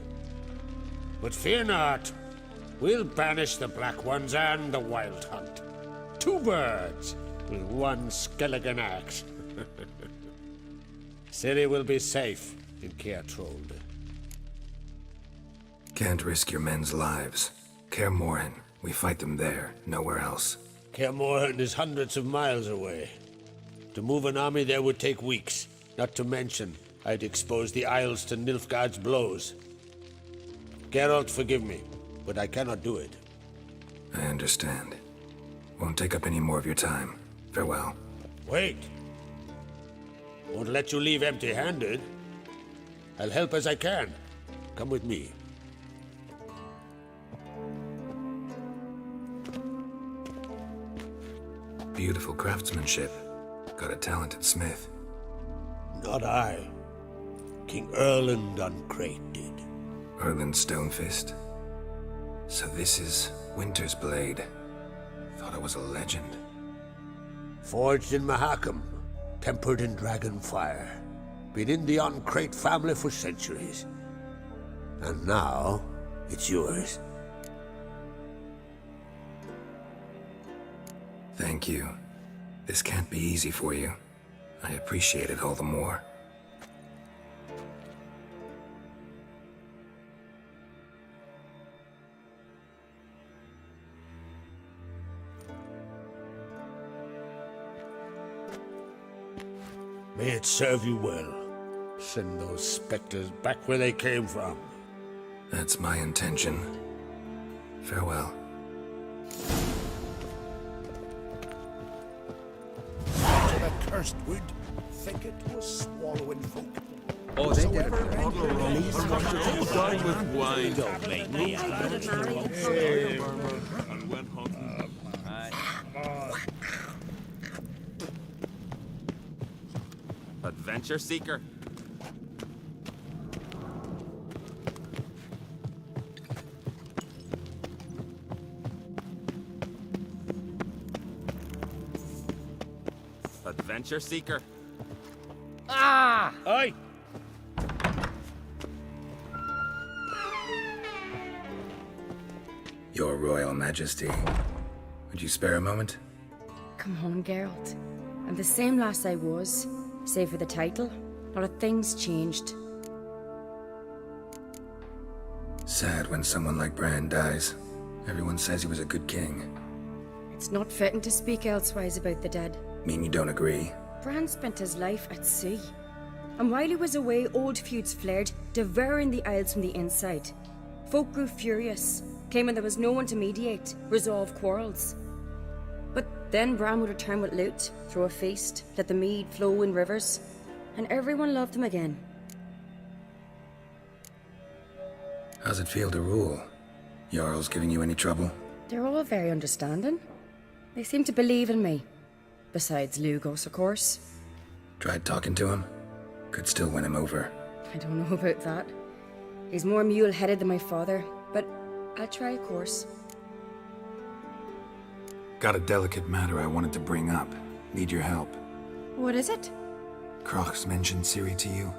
T: But fear not, we'll banish the Black Ones and the Wild Hunt. 2 birds with 1 skeleton axe. Ciri will be safe in Kaer Trolde.
B: Can't risk your men's lives. Kaer Morhen, we fight them there, nowhere else.
T: Kaer Morhen is hundreds of miles away. To move an army there would take weeks, not to mention I'd expose the Isles to Nilfgaard's blows. Geralt, forgive me, but I cannot do it.
B: I understand. Won't take up any more of your time. Farewell.
T: Wait. Won't let you leave empty-handed. I'll help as I can. Come with me.
B: Beautiful craftsmanship. Got a talented smith.
T: Not I. King Erland Uncrate did.
B: Erland Stonefist. So this is Winter's Blade. Thought it was a legend.
T: Forged in Mahakam, tempered in dragon fire. Been in the Uncrate family for centuries. And now, it's yours.
B: Thank you. This can't be easy for you. I appreciate it all the more.
T: May it serve you well. Send those specters back where they came from.
B: That's my intention. Farewell.
K: To the cursed wood, think it was swallowing folk.
U: Oh, they did
K: Whatsoever
U: it.
K: rent your release,
U: Dine with wine.
K: Don't make me
U: And went hunting.
V: Adventure seeker. Adventure seeker. Ah!
T: Aye.
B: Your Royal Majesty. Would you spare a moment?
R: Come on, Geralt. I'm the same lass I was, save for the title. A lot of things changed.
B: Sad when someone like Bran dies. Everyone says he was a good king.
R: It's not fitting to speak elsewise about the dead.
B: Mean you don't agree?
R: Bran spent his life at sea. And while he was away, old feuds flared, devouring the Isles from the inside. Folk grew furious, claiming there was no one to mediate, resolve quarrels. But then Bran would return with loot, throw a feast, let the mead flow in rivers, and everyone loved him again.
B: How's it feel to rule? Jarl's giving you any trouble?
R: They're all very understanding. They seem to believe in me. Besides Lugos, of course.
B: Tried talking to him? Could still win him over.
R: I don't know about that. He's more mule-headed than my father, but I'll try a course.
B: Got a delicate matter I wanted to bring up. Need your help.
R: What is it?
B: Croc's mentioned Ciri to you?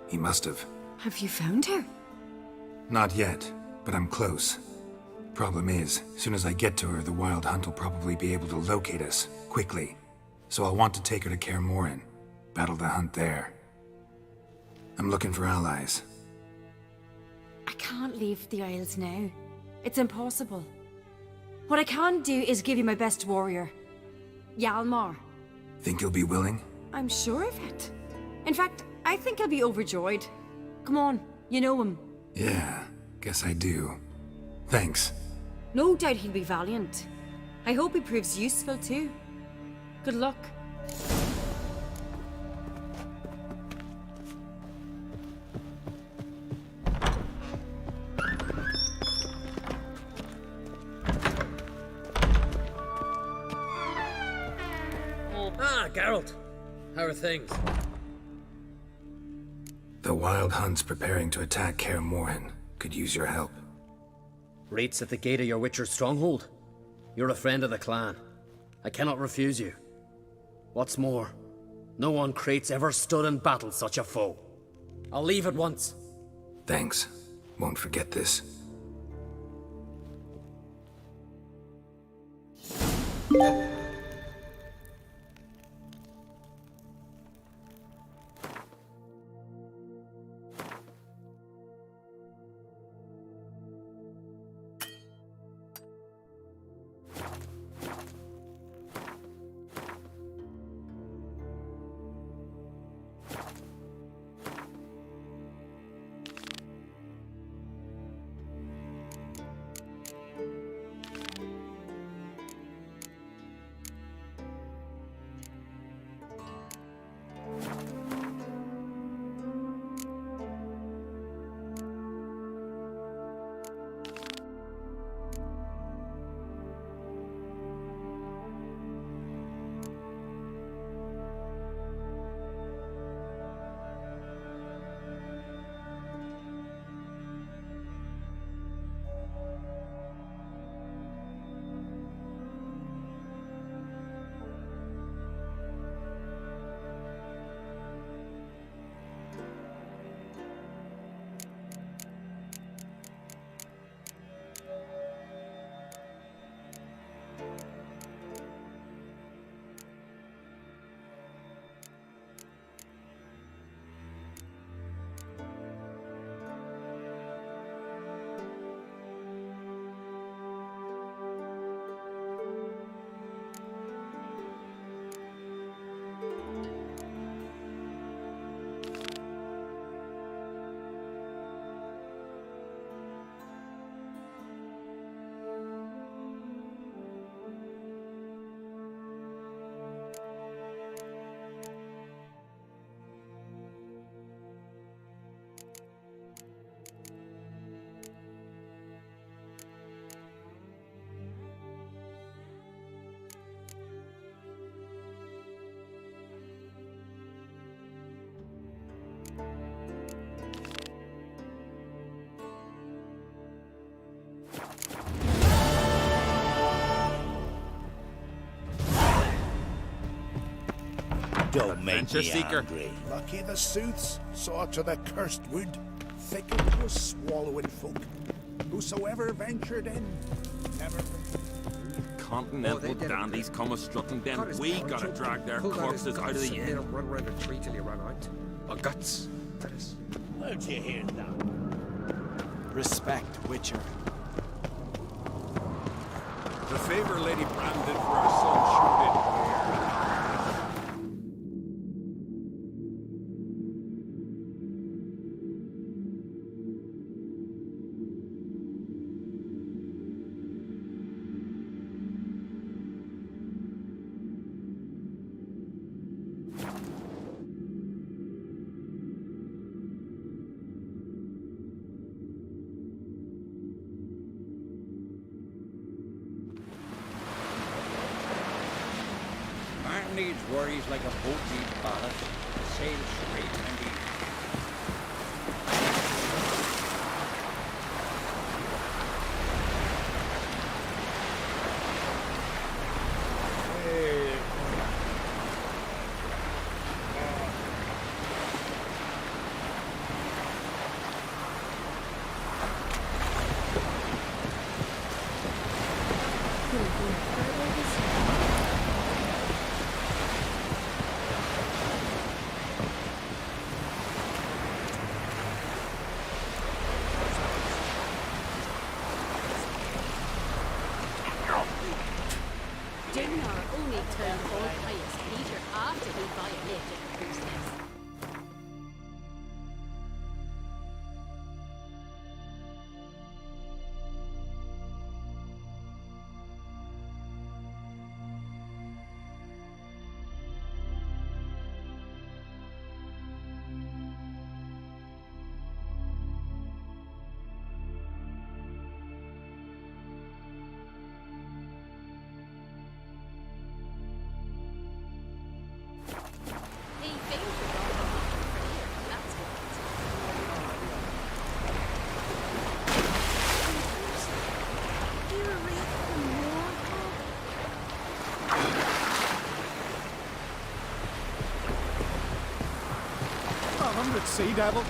B: He must have.
R: Have you found her?
B: Not yet, but I'm close. Problem is, soon as I get to her, the Wild Hunt will probably be able to locate us, quickly. So I'll want to take her to Kaer Morhen. Battle the hunt there. I'm looking for allies.
R: I can't leave the Isles now. It's impossible. What I can do is give you my best warrior, Hjalmar.
B: Think you'll be willing?
R: I'm sure of it. In fact, I think he'll be overjoyed. Come on, you know him.
B: Yeah, guess I do. Thanks.
R: No doubt he'll be valiant. I hope he proves useful too. Good luck.
E: Ah, Geralt. How are things?
B: The Wild Hunt's preparing to attack Kaer Morhen. Could use your help.
E: Raid's at the gate of your Witcher's stronghold. You're a friend of the clan. I cannot refuse you. What's more, no one Crate's ever stood in battle such a foe. I'll leave at once.
B: Thanks. Won't forget this.
Q: Don't make
V: Adventure
Q: me
V: seeker.
Q: angry.
O: Lucky the sooths saw to the cursed wood. Thicket was swallowing folk. Whosoever ventured in, never.
V: Continental dandies come a strutting, then we gotta drag their corpses out of the inn.
G: Run around the tree till you run out. Or guts, that is.
Q: Where'd you hear that?
L: Respect, Witcher.
U: The favor Lady Bran did for our son should be here.
W: Needs worries like a boat needs ballast. Sail straight and easy.
F: 100 sea devils.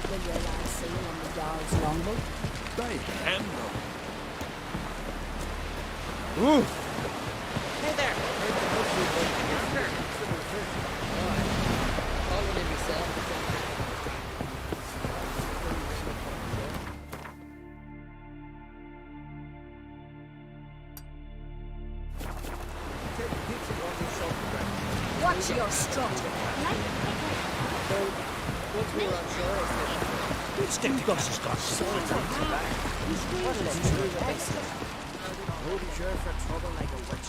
A: Will your lad sail on the Jarl's longboat?
V: They hem them.
F: Ooh.
A: Hey there!
E: Following myself.
A: Watch your strut.
E: Once we were on shore,
Q: Stick to Gus's got
A: Hold sure for trouble like a witch.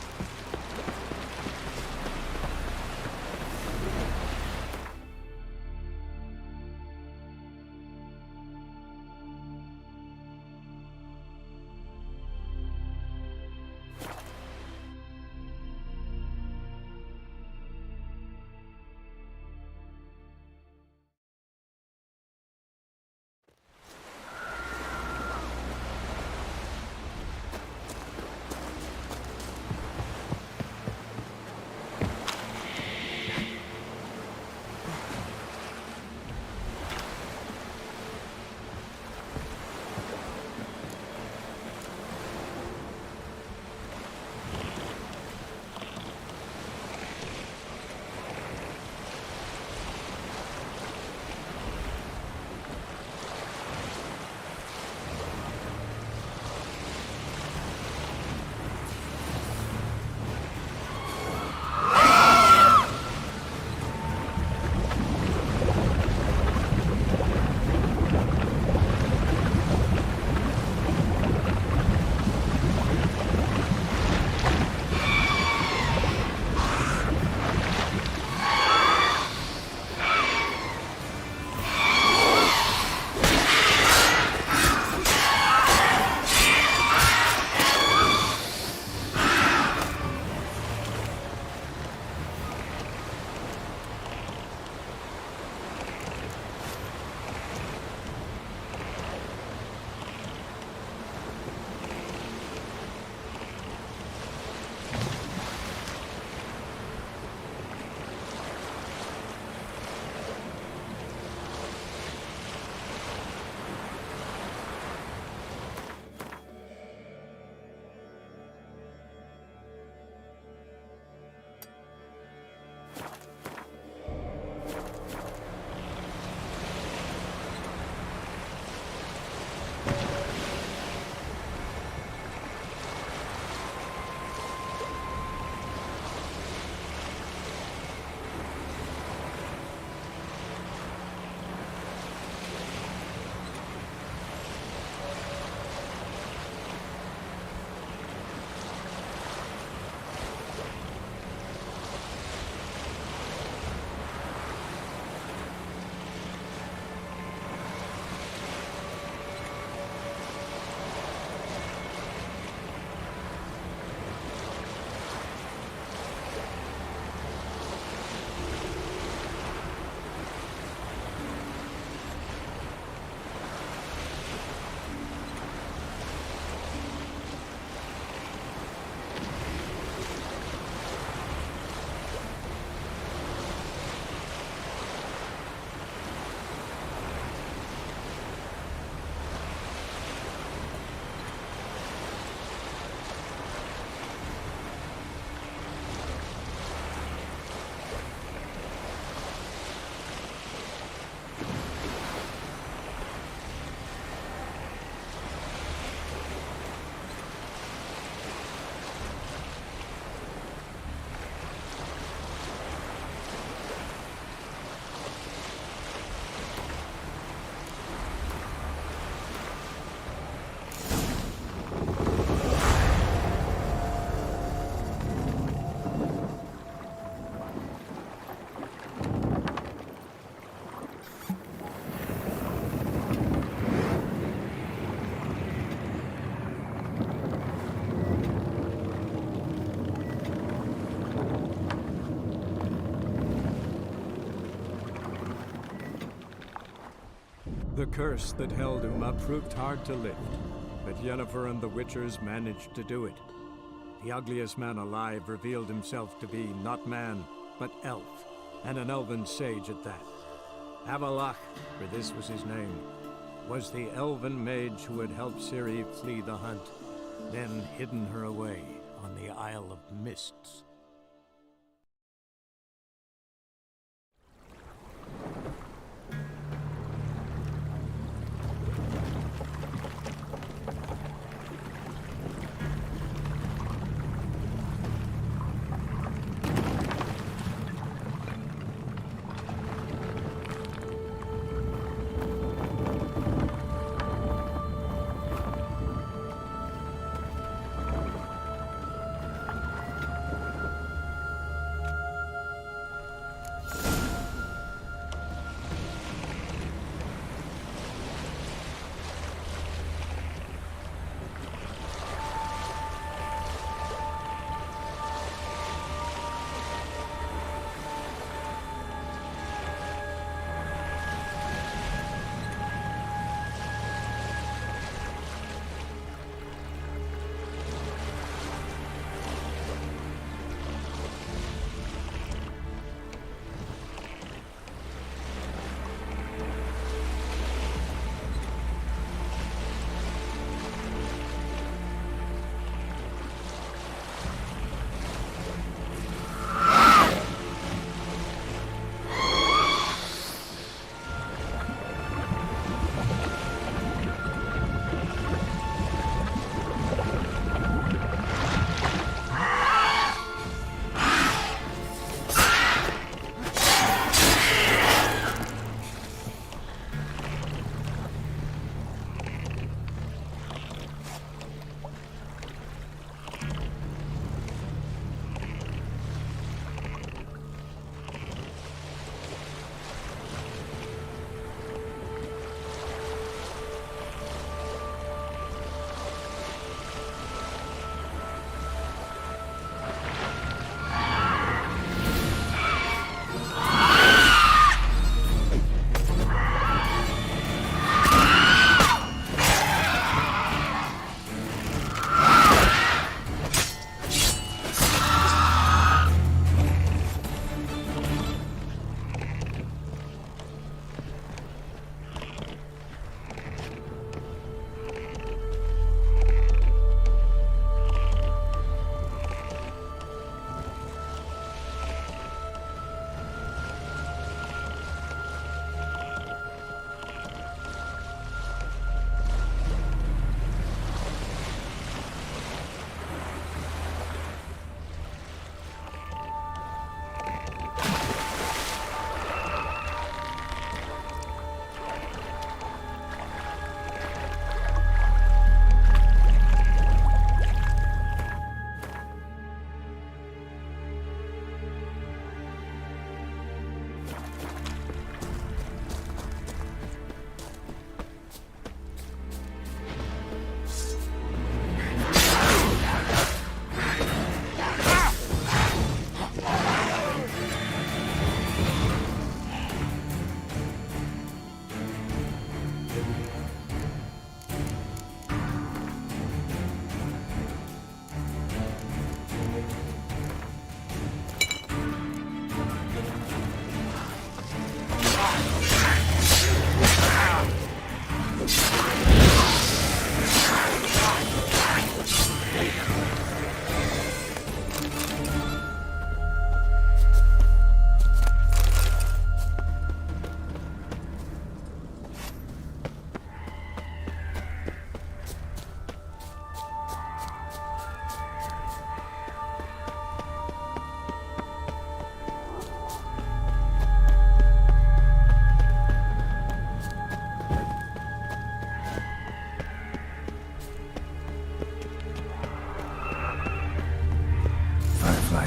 F: The curse that held Uma proved hard to lift, but Yennefer and the Witchers managed to do it. The ugliest man alive revealed himself to be not man, but elf, and an elven sage at that. Avalach, for this was his name, was the elven mage who had helped Ciri flee the hunt, then hidden her away on the Isle of Mists.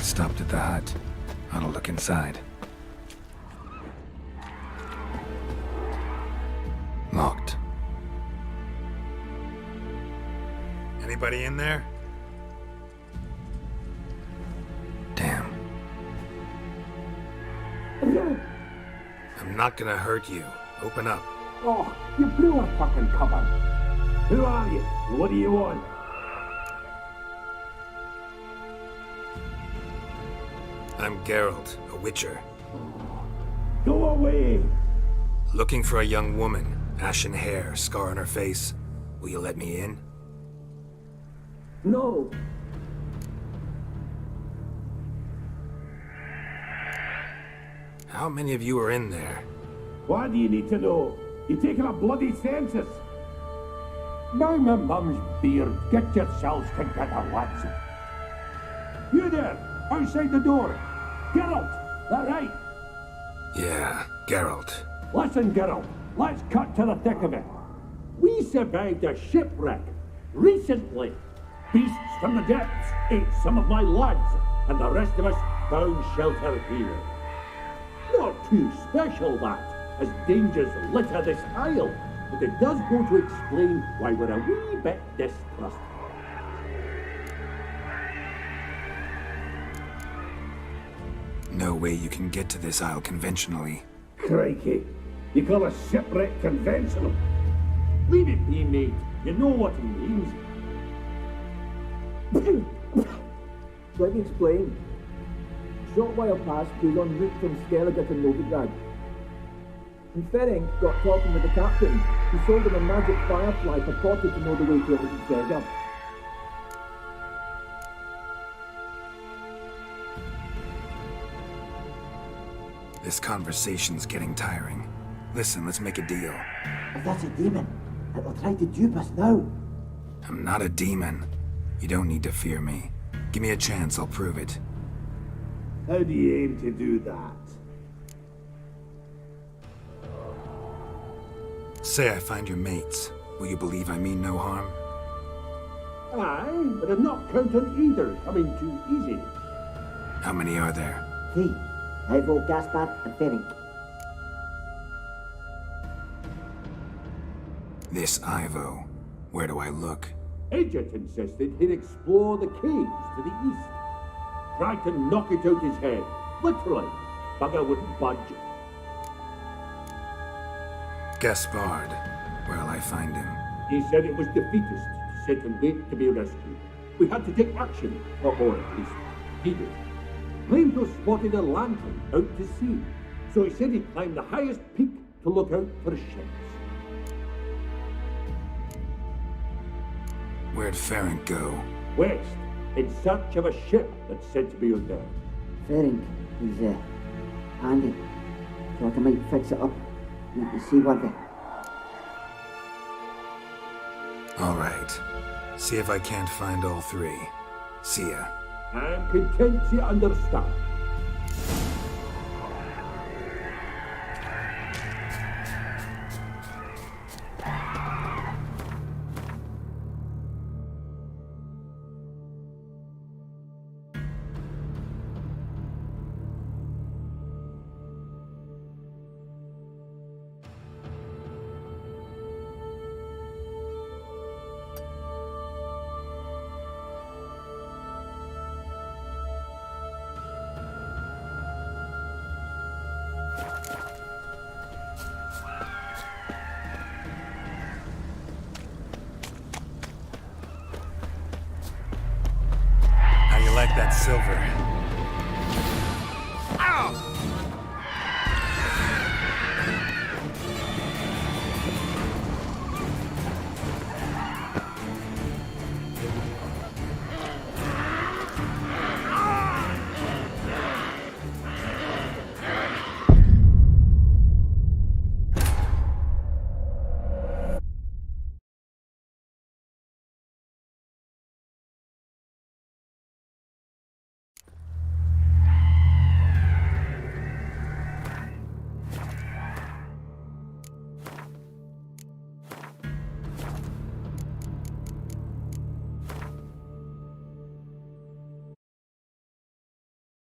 B: Stopped at the hut. I'll look inside. Locked.
I: Anybody in there?
B: Damn. I'm not gonna hurt you. Open up.
D: Oh, you blew a fucking cover. Who are you? What do you want?
B: I'm Geralt, a witcher.
D: Go away!
B: Looking for a young woman, ashen hair, scar on her face. Will you let me in?
D: No!
B: How many of you are in there?
D: Why do you need to know? You're taking a bloody census! Now my mum's beard, get yourselves together, lads. You there, outside the door. Geralt, that right?
B: Yeah, Geralt.
D: Listen, Geralt, let's cut to the thick of it. We survived a shipwreck recently. Beasts from the depths ate some of my lads, and the rest of us found shelter here. Not too special, that, as dangers litter this isle, but it does go to explain why we're a wee bit distrustful.
B: No way you can get to this isle conventionally.
D: Crikey, you call a shipwreck conventional? Leave it be, mate. You know what he means.
H: Let me explain. A short while past, we was en route from Skellige to Novigrad. And Ferenc got talking with the captain, who sold him a magic firefly purported to know the way to a hidden treasure.
B: This conversation's getting tiring. Listen, let's make a deal.
H: If that's a demon, it'll try to dupe us now.
B: I'm not a demon. You don't need to fear me. Give me a chance, I'll prove it.
D: How do you aim to do that?
B: Say I find your mates. Will you believe I mean no harm?
D: Aye, but I'm not counting either coming too easy.
B: How many are there?
H: 3. Ivo, Gaspard, and Ferenc.
B: This Ivo. Where do I look?
D: Agent insisted he'd explore the caves to the east. Tried to knock it out his head. Literally. Bugger wouldn't budge.
B: Gaspard. Where'll I find him?
D: He said it was defeatist to sit and wait to be rescued. We had to take action, or at least he did. Claimed to have spotted a lantern out to sea, so he said he'd climb the highest peak to look out for ships.
B: Where'd Ferenc go?
D: West, in search of a ship that's said to be out there.
H: Ferenc, he's handy, so I might fix it up. Need to see what they...
B: All right. See if I can't find all 3. See ya.
D: I'm content you understand.
B: Like that silver.